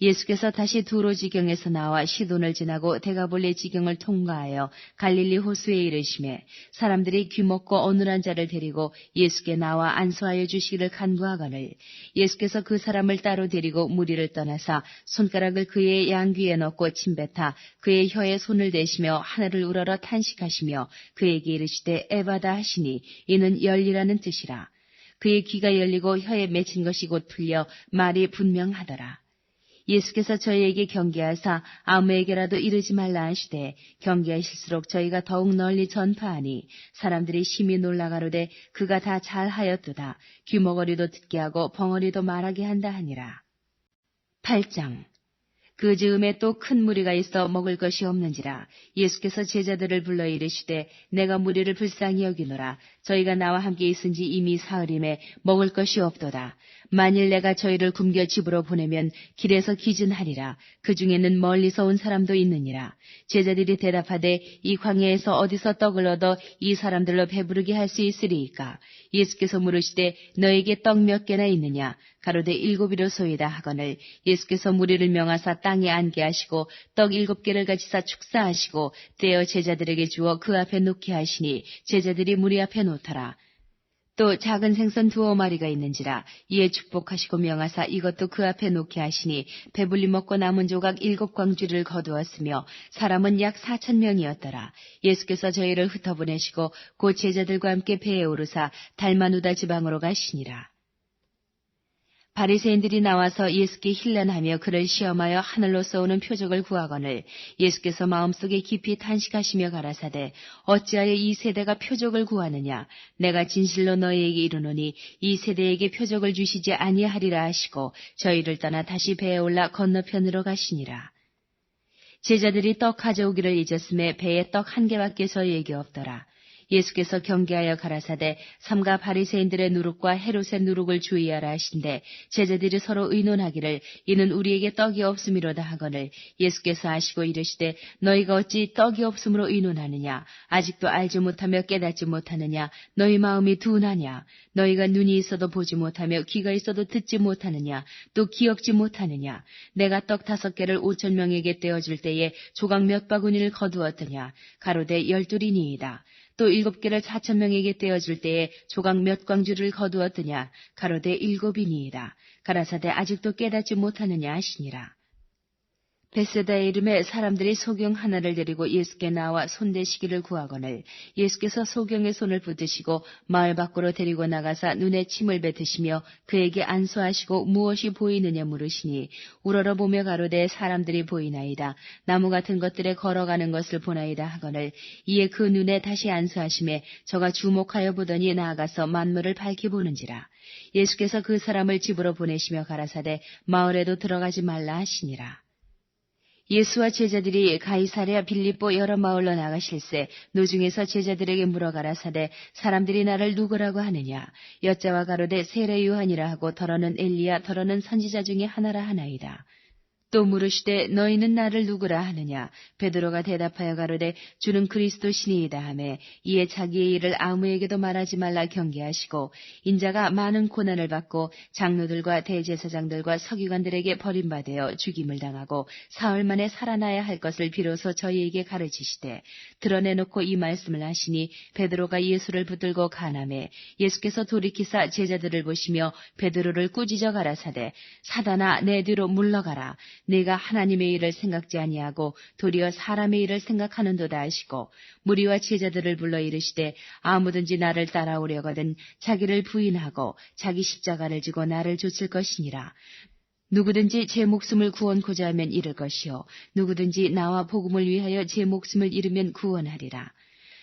예수께서 다시 두로 지경에서 나와 시돈을 지나고 데가볼리 지경을 통과하여 갈릴리 호수에 이르시매 사람들이 귀먹고 어눌한 자를 데리고 예수께 나와 안수하여 주시기를 간구하거늘 예수께서 그 사람을 따로 데리고 무리를 떠나사 손가락을 그의 양귀에 넣고 침뱉아 그의 혀에 손을 대시며 하늘을 우러러 탄식하시며 그에게 이르시되 에바다 하시니 이는 열리라는 뜻이라. 그의 귀가 열리고 혀에 맺힌 것이 곧 풀려 말이 분명하더라. 예수께서 저희에게 경계하사 아무에게라도 이르지 말라 하시되 경계하실수록 저희가 더욱 널리 전파하니 사람들이 심히 놀라가로되 그가 다 잘하였도다. 귀머거리도 듣게 하고 벙어리도 말하게 한다 하니라. 8장 그 즈음에 또 큰 무리가 있어 먹을 것이 없는지라 예수께서 제자들을 불러 이르시되 내가 무리를 불쌍히 여기노라. 저희가 나와 함께 있은지 이미 사흘임에 먹을 것이 없도다. 만일 내가 저희를 굶겨 집으로 보내면 길에서 기진하리라. 그 중에는 멀리서 온 사람도 있느니라. 제자들이 대답하되 이 광야에서 어디서 떡을 얻어 이 사람들로 배부르게 할 수 있으리이까. 예수께서 물으시되 너에게 떡 몇 개나 있느냐. 가로되 7이로소이다 하거늘 예수께서 무리를 명하사 땅에 앉게 하시고 떡 7개를 가지사 축사하시고 떼어 제자들에게 주어 그 앞에 놓게 하시니 제자들이 무리 앞에 놓더라. 또 작은 생선 2마리가 있는지라 이에 축복하시고 명하사 이것도 그 앞에 놓게 하시니 배불리 먹고 남은 조각 7광주리를 거두었으며 사람은 약 4,000명이었더라. 예수께서 저희를 흩어보내시고 곧 제자들과 함께 배에 오르사 달마누다 지방으로 가시니라. 바리새인들이 나와서 예수께 힐난하며 그를 시험하여 하늘로서 오는 표적을 구하거늘 예수께서 마음속에 깊이 탄식하시며 가라사대 어찌하여 이 세대가 표적을 구하느냐. 내가 진실로 너희에게 이르노니 이 세대에게 표적을 주시지 아니하리라 하시고 저희를 떠나 다시 배에 올라 건너편으로 가시니라. 제자들이 떡 가져오기를 잊었음에 배에 떡 1개밖에 저희에게 없더라. 예수께서 경계하여 가라사대 삼가 바리새인들의 누룩과 헤롯의 누룩을 주의하라 하신대 제자들이 서로 의논하기를 이는 우리에게 떡이 없음이로다 하거늘 예수께서 아시고 이르시되 너희가 어찌 떡이 없음으로 의논하느냐. 아직도 알지 못하며 깨닫지 못하느냐. 너희 마음이 둔하냐. 너희가 눈이 있어도 보지 못하며 귀가 있어도 듣지 못하느냐. 또 기억지 못하느냐. 내가 떡 5개를 5,000명에게 떼어줄 때에 조각 몇 바구니를 거두었더냐. 가로되 12이니이다. 또 7개를 4,000명에게 떼어줄 때에 조각 몇 광주를 거두었더냐. 가로되 7이니이다. 가라사대 아직도 깨닫지 못하느냐 하시니라. 베세다의 이름에 사람들이 소경 하나를 데리고 예수께 나와 손대시기를 구하거늘 예수께서 소경의 손을 붙드시고 마을 밖으로 데리고 나가사 눈에 침을 뱉으시며 그에게 안수하시고 무엇이 보이느냐 물으시니 우러러 보며 가로되 사람들이 보이나이다. 나무 같은 것들에 걸어가는 것을 보나이다 하거늘 이에 그 눈에 다시 안수하심에 저가 주목하여 보더니 나아가서 만물을 밝히 보는지라. 예수께서 그 사람을 집으로 보내시며 가라사대 마을에도 들어가지 말라 하시니라. 예수와 제자들이 가이사랴 빌립보 여러 마을로 나가실새 노중에서 제자들에게 물어가라사대 사람들이 나를 누구라고 하느냐 여자와 가로되 세례 요한이라 하고 더러는 엘리야 더러는 선지자 중에 하나라 하나이다. 또 물으시되 너희는 나를 누구라 하느냐 베드로가 대답하여 가로되 주는 그리스도시니이다 하매 이에 자기의 일을 아무에게도 말하지 말라 경계하시고 인자가 많은 고난을 받고 장로들과 대제사장들과 서기관들에게 버림받아 죽임을 당하고 사흘 만에 살아나야 할 것을 비로소 저희에게 가르치시되 드러내놓고 이 말씀을 하시니 베드로가 예수를 붙들고 가나매 예수께서 돌이키사 제자들을 보시며 베드로를 꾸짖어 가라사대 사단아 내 뒤로 물러가라 내가 하나님의 일을 생각지 아니하고 도리어 사람의 일을 생각하는도다 하시고 무리와 제자들을 불러 이르시되 아무든지 나를 따라오려거든 자기를 부인하고 자기 십자가를 지고 나를 좇을 것이니라. 누구든지 제 목숨을 구원코자 하면 잃을 것이요 누구든지 나와 복음을 위하여 제 목숨을 잃으면 구원하리라.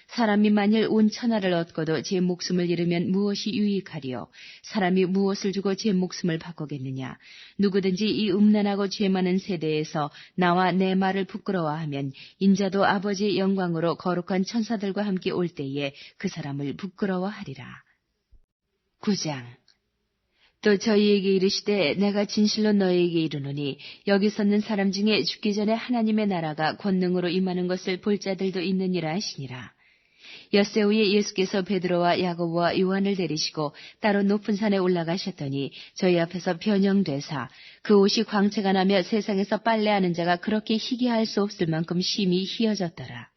사람이 만일 온 천하를 얻고도 제 목숨을 잃으면 무엇이 유익하리요? 사람이 무엇을 주고 제 목숨을 바꾸겠느냐? 누구든지 이 음란하고 죄 많은 세대에서 나와 내 말을 부끄러워하면 인자도 아버지의 영광으로 거룩한 천사들과 함께 올 때에 그 사람을 부끄러워하리라. 9장 또 저희에게 이르시되 내가 진실로 너희에게 이르노니 여기 섰는 사람 중에 죽기 전에 하나님의 나라가 권능으로 임하는 것을 볼 자들도 있느니라 하시니라. 엿새 후에 예수께서 베드로와 야고보와 요한을 데리시고 따로 높은 산에 올라가셨더니 저희 앞에서 변형되사 그 옷이 광채가 나며 세상에서 빨래하는 자가 그렇게 희게할 수 없을 만큼 심히 희어졌더라.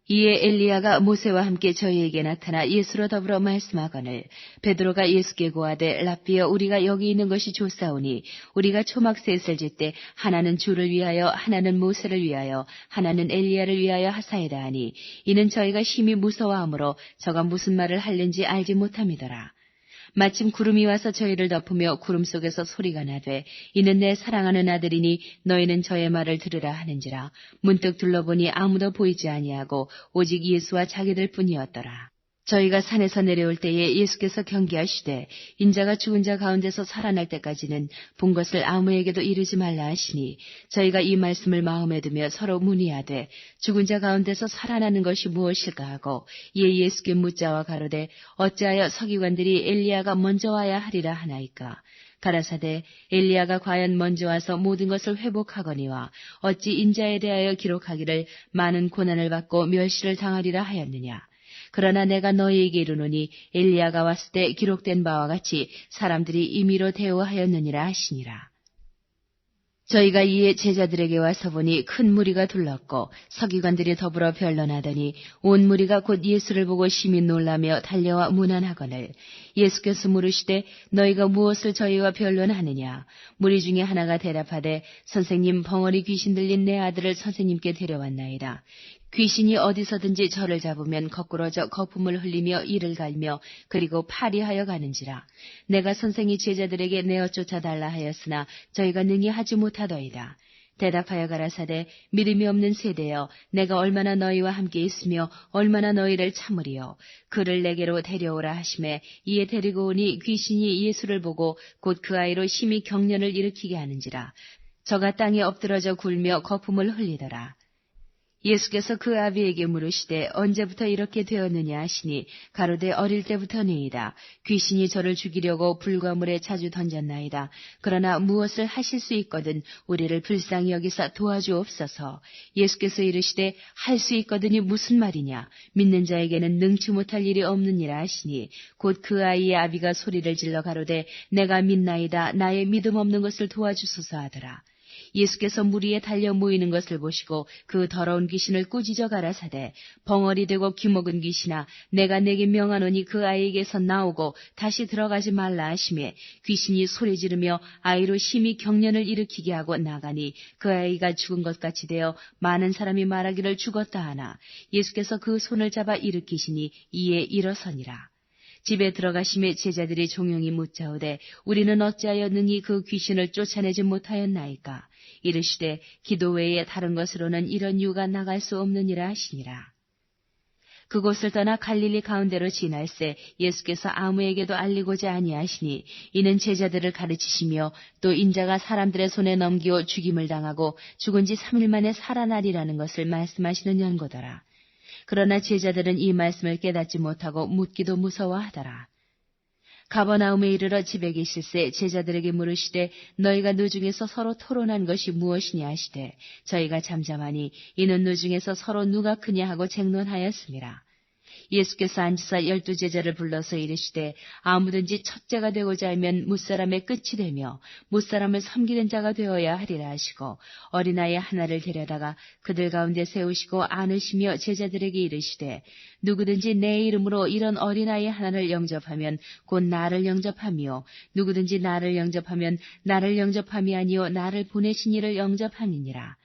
이에 엘리야가 모세와 함께 저희에게 나타나 예수로 더불어 말씀하거늘 베드로가 예수께 고하되 랍비여 우리가 여기 있는 것이 좋사오니 우리가 초막셋을 짓되 하나는 주를 위하여 하나는 모세를 위하여 하나는 엘리야를 위하여 하사이다 하니 이는 저희가 심히 무서워하므로 저가 무슨 말을 할는지 알지 못함이더라. 마침 구름이 와서 저희를 덮으며 구름 속에서 소리가 나되 이는 내 사랑하는 아들이니 너희는 저의 말을 들으라 하는지라. 문득 둘러보니 아무도 보이지 아니하고 오직 예수와 자기들 뿐이었더라. 저희가 산에서 내려올 때에 예수께서 경계하시되 인자가 죽은 자 가운데서 살아날 때까지는 본 것을 아무에게도 이르지 말라 하시니 저희가 이 말씀을 마음에 두며 서로 문의하되 죽은 자 가운데서 살아나는 것이 무엇일까 하고 이에 예수께 묻자와 가로되 어찌하여 서기관들이 엘리야가 먼저 와야 하리라 하나이까. 가라사대 엘리야가 과연 먼저 와서 모든 것을 회복하거니와 어찌 인자에 대하여 기록하기를 많은 고난을 받고 멸시를 당하리라 하였느냐. 그러나 내가 너희에게 이르노니 엘리야가 왔을 때 기록된 바와 같이 사람들이 임의로 대우하였느니라 하시니라. 저희가 이에 제자들에게 와서 보니 큰 무리가 둘렀고 서기관들이 더불어 변론하더니 온 무리가 곧 예수를 보고 심히 놀라며 달려와 문안하거늘 예수께서 물으시되 너희가 무엇을 저희와 변론하느냐. 무리 중에 하나가 대답하되 선생님 벙어리 귀신 들린 내 아들을 선생님께 데려왔나이다. 귀신이 어디서든지 저를 잡으면 거꾸러져 거품을 흘리며 이를 갈며 그리고 파리하여 가는지라. 내가 선생이 제자들에게 내어 쫓아달라 하였으나 저희가 능히 하지 못하더이다. 대답하여 가라사대 믿음이 없는 세대여 내가 얼마나 너희와 함께 있으며 얼마나 너희를 참으리요. 그를 내게로 데려오라 하시매 이에 데리고 오니 귀신이 예수를 보고 곧 그 아이로 심히 경련을 일으키게 하는지라. 저가 땅에 엎드러져 굴며 거품을 흘리더라. 예수께서 그 아비에게 물으시되 언제부터 이렇게 되었느냐 하시니 가로되 어릴 때부터니이다. 귀신이 저를 죽이려고 불과 물에 자주 던졌나이다. 그러나 무엇을 하실 수 있거든 우리를 불쌍히 여기사 도와주옵소서. 예수께서 이르시되 할 수 있거든이 무슨 말이냐. 믿는 자에게는 능치 못할 일이 없느니라 하시니 곧 그 아이의 아비가 소리를 질러 가로되 내가 믿나이다. 나의 믿음 없는 것을 도와주소서 하더라. 예수께서 무리에 달려 모이는 것을 보시고 그 더러운 귀신을 꾸짖어 가라사대 벙어리 되고 귀먹은 귀신아 내가 내게 명하노니 그 아이에게서 나오고 다시 들어가지 말라 하시매 귀신이 소리 지르며 아이로 심히 경련을 일으키게 하고 나가니 그 아이가 죽은 것 같이 되어 많은 사람이 말하기를 죽었다 하나 예수께서 그 손을 잡아 일으키시니 이에 일어서니라. 집에 들어가심에 제자들이 종용이 묻자오되 우리는 어찌하여 능히 그 귀신을 쫓아내지 못하였나이까. 이르시되 기도 외에 다른 것으로는 이런 유가 나갈 수 없느니라 하시니라. 그곳을 떠나 갈릴리 가운데로 지날새 예수께서 아무에게도 알리고자 아니하시니 이는 제자들을 가르치시며 또 인자가 사람들의 손에 넘기어 죽임을 당하고 죽은 지 3일 만에 살아나리라는 것을 말씀하시는 연고더라. 그러나 제자들은 이 말씀을 깨닫지 못하고 묻기도 무서워하더라. 가버나움에 이르러 집에 계실새 제자들에게 물으시되 너희가 노중에서 서로 토론한 것이 무엇이냐 하시되 저희가 잠잠하니 이는 노중에서 서로 누가 크냐 하고 쟁론하였습니다. 예수께서 앉으사 12 제자를 불러서 이르시되 아무든지 첫째가 되고자 하면 무사람의 끝이 되며 무사람을 섬기는 자가 되어야 하리라 하시고 어린아이 하나를 데려다가 그들 가운데 세우시고 안으시며 제자들에게 이르시되 누구든지 내 이름으로 이런 어린아이 하나를 영접하면 곧 나를 영접하며 누구든지 나를 영접하면 나를 영접함이 아니요 나를 보내신 이를 영접함이니라.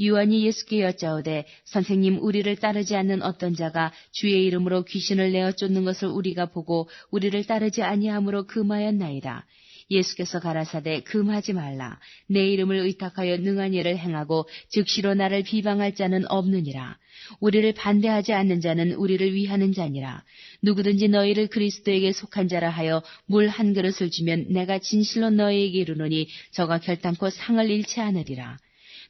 요한이 예수께 여짜오되 선생님 우리를 따르지 않는 어떤 자가 주의 이름으로 귀신을 내어 쫓는 것을 우리가 보고 우리를 따르지 아니함으로 금하였나이다. 예수께서 가라사대 금하지 말라. 내 이름을 의탁하여 능한 일을 행하고 즉시로 나를 비방할 자는 없느니라. 우리를 반대하지 않는 자는 우리를 위하는 자니라. 누구든지 너희를 그리스도에게 속한 자라 하여 물 한 그릇을 주면 내가 진실로 너희에게 이르노니 저가 결단코 상을 잃지 않으리라.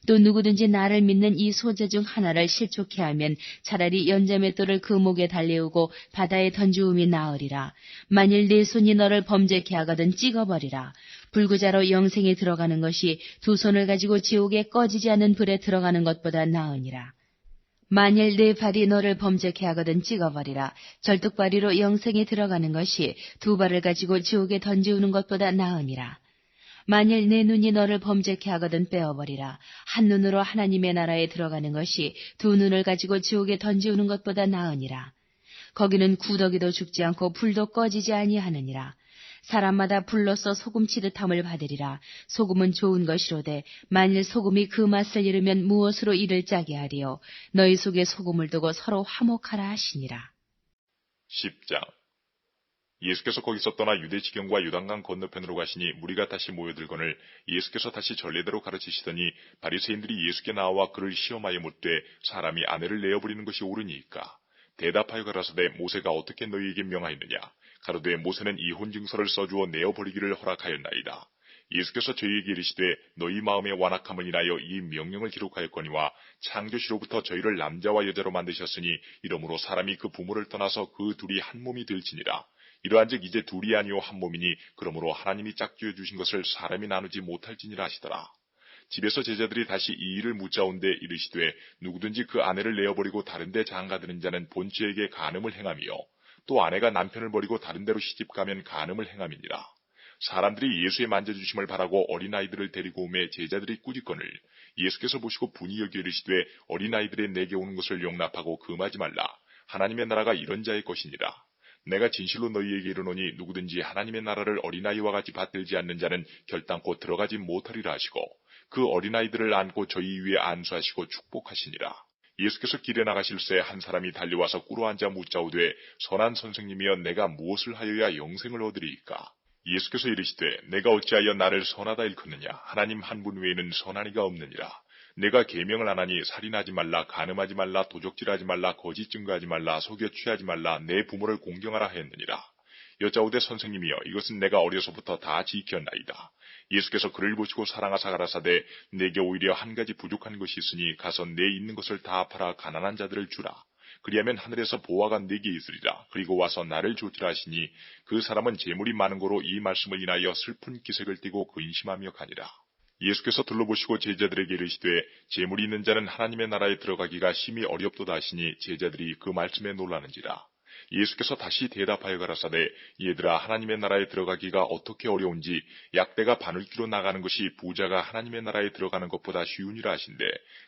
또 누구든지 나를 믿는 이 소재 중 하나를 실족해 하면 차라리 연자맷돌을 그 목에 달래우고 바다에 던지움이 나으리라. 만일 네 손이 너를 범죄케 하거든 찍어버리라. 불구자로 영생에 들어가는 것이 두 손을 가지고 지옥에 꺼지지 않는 불에 들어가는 것보다 나으니라. 만일 네 발이 너를 범죄케 하거든 찍어버리라. 절뚝발이로 영생에 들어가는 것이 두 발을 가지고 지옥에 던지우는 것보다 나으니라. 만일 내 눈이 너를 범죄케 하거든 빼어버리라. 한 눈으로 하나님의 나라에 들어가는 것이 두 눈을 가지고 지옥에 던지우는 것보다 나으니라. 거기는 구더기도 죽지 않고 불도 꺼지지 아니하느니라. 사람마다 불로써 소금 치듯함을 받으리라. 소금은 좋은 것이로되 만일 소금이 그 맛을 잃으면 무엇으로 이를 짜게 하리요. 너희 속에 소금을 두고 서로 화목하라 하시니라. 10장. 예수께서 거기서 떠나 유대 지경과 요단강 건너편으로 가시니 무리가 다시 모여들거늘 예수께서 다시 전례대로 가르치시더니 바리새인들이 예수께 나와 그를 시험하여 묻되 사람이 아내를 내어버리는 것이 옳으니이까. 대답하여 가라사대 모세가 어떻게 너희에게 명하였느냐. 가로되 모세는 이혼 증서를 써주어 내어버리기를 허락하였나이다. 예수께서 저희에게 이르시되 너희 마음의 완악함을 인하여 이 명령을 기록하였거니와 창조시로부터 저희를 남자와 여자로 만드셨으니 이러므로 사람이 그 부모를 떠나서 그 둘이 한 몸이 될지니라. 이러한즉 이제 둘이 아니요 한 몸이니 그러므로 하나님이 짝지어 주신 것을 사람이 나누지 못할지니라 하시더라. 집에서 제자들이 다시 이 일을 묻자온데 이르시되 누구든지 그 아내를 내어버리고 다른 데 장가드는 자는 본처에게 간음을 행하며 또 아내가 남편을 버리고 다른 데로 시집가면 간음을 행함이니라. 사람들이 예수의 만져주심을 바라고 어린아이들을 데리고 오매 제자들이 꾸짖거늘 예수께서 보시고 분이 여겨 이르시되 어린아이들의 내게 오는 것을 용납하고 금하지 말라. 하나님의 나라가 이런 자의 것이니라. 내가 진실로 너희에게 이르노니 누구든지 하나님의 나라를 어린아이와 같이 받들지 않는 자는 결단코 들어가지 못하리라 하시고 그 어린아이들을 안고 저희 위에 안수하시고 축복하시니라. 예수께서 길에 나가실새 한 사람이 달려와서 꿇어앉아 묻자오되 선한 선생님이여 내가 무엇을 하여야 영생을 얻으리이까. 예수께서 이르시되 내가 어찌하여 나를 선하다 일컫느냐. 하나님 한 분 외에는 선한 이가 없느니라. 내가 계명을 안 하니 살인하지 말라, 간음하지 말라, 도적질하지 말라, 거짓 증거하지 말라, 속여 취하지 말라, 내 부모를 공경하라 하였느니라. 여짜오되 선생님이여 이것은 내가 어려서부터 다 지켰나이다. 예수께서 그를 보시고 사랑하사 가라사대 내게 오히려 한 가지 부족한 것이 있으니 가서 내 있는 것을 다 팔아 가난한 자들을 주라. 그리하면 하늘에서 보화가 네게 있으리라. 그리고 와서 나를 좇으라 하시니 그 사람은 재물이 많은 고로 이 말씀을 인하여 슬픈 기색을 띠고 근심하며 가니라. 예수께서 둘러보시고 제자들에게 이르시되 재물이 있는 자는 하나님의 나라에 들어가기가 심히 어렵도다 하시니 제자들이 그 말씀에 놀라는지라. 예수께서 다시 대답하여 가라사대 얘들아 하나님의 나라에 들어가기가 어떻게 어려운지 약대가 바늘귀로 나가는 것이 부자가 하나님의 나라에 들어가는 것보다 쉬우니라 하신대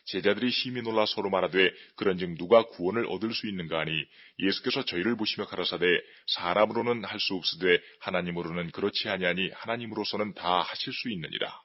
제자들이 심히 놀라 서로 말하되 그런즉 누가 구원을 얻을 수 있는가 하니 예수께서 저희를 보시며 가라사대 사람으로는 할 수 없으되 하나님으로는 그렇지 아니하니 하나님으로서는 다 하실 수 있느니라.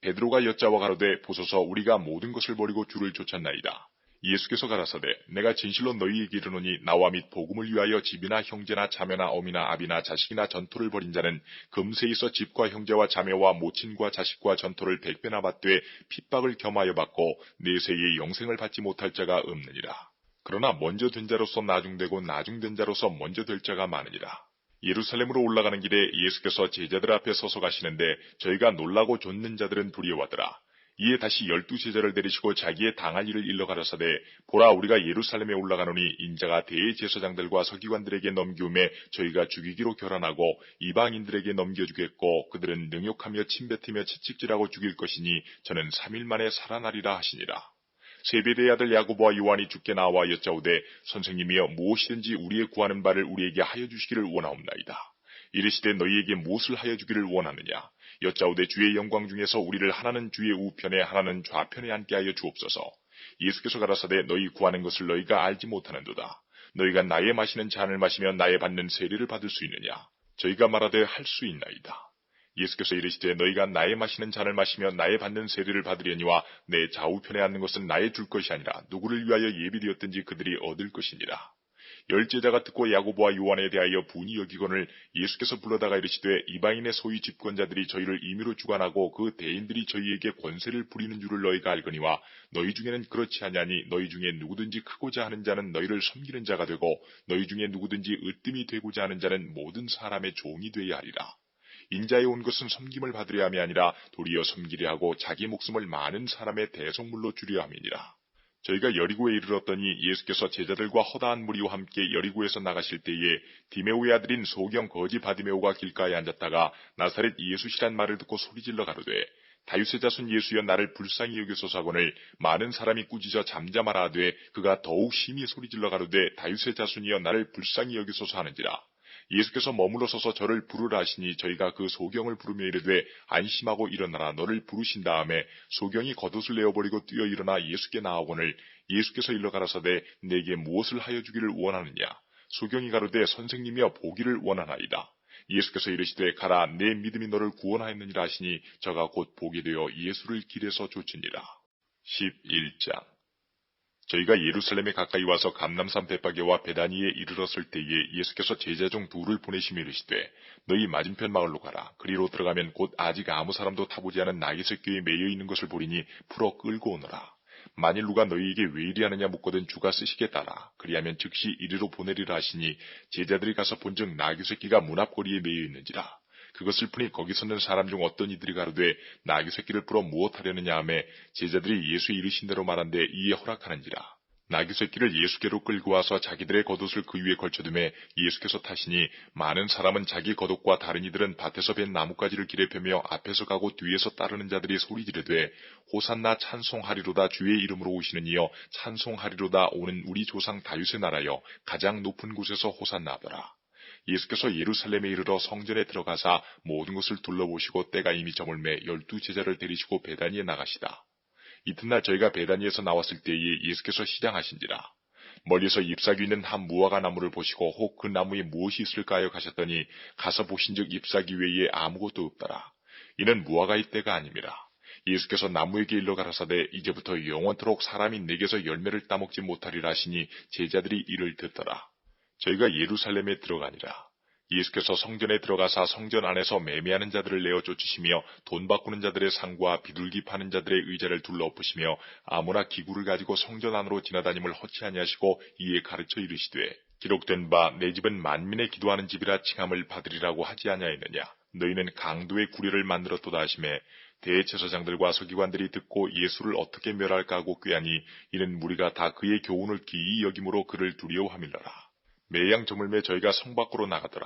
베드로가 여짜와 가로되 보소서 우리가 모든 것을 버리고 주를 쫓았나이다. 예수께서 가라사대 내가 진실로 너희에게 이르노니 나와 및 복음을 위하여 집이나 형제나 자매나 어미나 아비나 자식이나 전토를 벌인 자는 금세 있어 집과 형제와 자매와 모친과 자식과 전토를 100배나 받되 핍박을 겸하여 받고 내세에 영생을 받지 못할 자가 없느니라. 그러나 먼저 된 자로서 나중되고 나중된 자로서 먼저 될 자가 많으니라. 예루살렘으로 올라가는 길에 예수께서 제자들 앞에 서서 가시는데 저희가 놀라고 좇는 자들은 두려워하더라. 이에 다시 12제자를 데리시고 자기의 당할 일을 일러 가라사대 보라 우리가 예루살렘에 올라가노니 인자가 대제사장들과 서기관들에게 넘기움에 저희가 죽이기로 결단하고 이방인들에게 넘겨주겠고 그들은 능욕하며 침뱉으며 채찍질하고 죽일 것이니 저는 3일 만에 살아나리라 하시니라. 세베대의 아들 야고보와 요한이 주께 나와 여짜오되 선생님이여 무엇이든지 우리의 구하는 바를 우리에게 하여 주시기를 원하옵나이다. 이르시되 너희에게 무엇을 하여 주기를 원하느냐. 여짜오되 주의 영광 중에서 우리를 하나는 주의 우편에 하나는 좌편에 앉게 하여 주옵소서. 예수께서 가라사대 너희 구하는 것을 너희가 알지 못하는도다. 너희가 나의 마시는 잔을 마시며 나의 받는 세례를 받을 수 있느냐. 저희가 말하되 할 수 있나이다. 예수께서 이르시되 너희가 나의 마시는 잔을 마시며 나의 받는 세례를 받으려니와 내 좌우편에 앉는 것은 나의 줄 것이 아니라 누구를 위하여 예비되었든지 그들이 얻을 것이니라. 10제자가 듣고 야고보와 요한에 대하여 분이 여기거늘 예수께서 불러다가 이르시되 이방인의 소위 집권자들이 저희를 임의로 주관하고 그 대인들이 저희에게 권세를 부리는 줄을 너희가 알거니와 너희 중에는 그렇지 아니하니 너희 중에 누구든지 크고자 하는 자는 너희를 섬기는 자가 되고 너희 중에 누구든지 으뜸이 되고자 하는 자는 모든 사람의 종이 되어야 하리라. 인자에 온 것은 섬김을 받으려 함이 아니라 도리어 섬기려 하고 자기 목숨을 많은 사람의 대속물로 주려 함이니라. 저희가 여리고에 이르렀더니 예수께서 제자들과 허다한 무리와 함께 여리고에서 나가실 때에 디메오의 아들인 소경 거지 바디메오가 길가에 앉았다가 나사렛 예수시란 말을 듣고 소리질러 가로되 다윗의 자손 예수여 나를 불쌍히 여기소서 하거늘 많은 사람이 꾸짖어 잠잠하라 하되 그가 더욱 심히 소리질러 가로되 다윗의 자손이여 나를 불쌍히 여기소서 하는지라. 예수께서 머물러 서서 저를 부르라 하시니 저희가 그 소경을 부르며 이르되 안심하고 일어나라 너를 부르신 다음에 소경이 겉옷을 내어버리고 뛰어 일어나 예수께 나아오거늘 예수께서 일러 가라사대 내게 무엇을 하여 주기를 원하느냐. 소경이 가로되 선생님이여 보기를 원하나이다. 예수께서 이르시되 가라 내 믿음이 너를 구원하였느니라 하시니 저가 곧 보게 되어 예수를 길에서 쫓으니라. 11장 저희가 예루살렘에 가까이 와서 감람산 벳바게와 베다니에 이르렀을 때에 예수께서 제자 중 둘을 보내시며 이르시되 너희 맞은편 마을로 가라. 그리로 들어가면 곧 아직 아무 사람도 타보지 않은 나귀새끼에 매여 있는 것을 보리니 풀어 끌고 오너라. 만일 누가 너희에게 왜 이리하느냐 묻거든 주가 쓰시겠다라. 그리하면 즉시 이리로 보내리라 하시니 제자들이 가서 본즉 나귀새끼가 문 앞거리에 매여 있는지라. 그것을 푸니 거기 섰는 사람 중 어떤 이들이 가로되 나귀새끼를 풀어 무엇하려느냐 하매 제자들이 예수의 이르신 대로 말한데 이에 허락하는지라. 나귀새끼를 예수께로 끌고 와서 자기들의 겉옷을 그 위에 걸쳐두매 예수께서 타시니 많은 사람은 자기 겉옷과 다른 이들은 밭에서 벤 나뭇가지를 길에 펴며 앞에서 가고 뒤에서 따르는 자들이 소리 지르되 호산나 찬송하리로다 주의 이름으로 오시는 이여 찬송하리로다 오는 우리 조상 다윗의 나라여 가장 높은 곳에서 호산나 하더라. 예수께서 예루살렘에 이르러 성전에 들어가사 모든 것을 둘러보시고 때가 이미 저물매 12제자를 데리시고 베다니에 나가시다. 이튿날 저희가 베다니에서 나왔을 때에 예수께서 시장하신지라. 멀리서 잎사귀 있는 한 무화과 나무를 보시고 혹 그 나무에 무엇이 있을까 하여 가셨더니 가서 보신즉 잎사귀 외에 아무것도 없더라. 이는 무화과의 때가 아님이라. 예수께서 나무에게 일러 가라사대 이제부터 영원토록 사람이 내게서 열매를 따먹지 못하리라 하시니 제자들이 이를 듣더라. 저희가 예루살렘에 들어가니라. 예수께서 성전에 들어가사 성전 안에서 매매하는 자들을 내어 쫓으시며 돈 바꾸는 자들의 상과 비둘기 파는 자들의 의자를 둘러엎으시며 아무나 기구를 가지고 성전 안으로 지나다님을 허치 아니하시고 이에 가르쳐 이르시되 기록된 바 내 집은 만민의 기도하는 집이라 칭함을 받으리라고 하지 아니하였느냐. 너희는 강도의 구례를 만들었도다 하시매 대제사장들과 서기관들이 듣고 예수를 어떻게 멸할까 하고 꾀하니 이는 무리가 다 그의 교훈을 기이 여김으로 그를 두려워함일러라. 매양 저물매 저희가 성 밖으로 나가더라.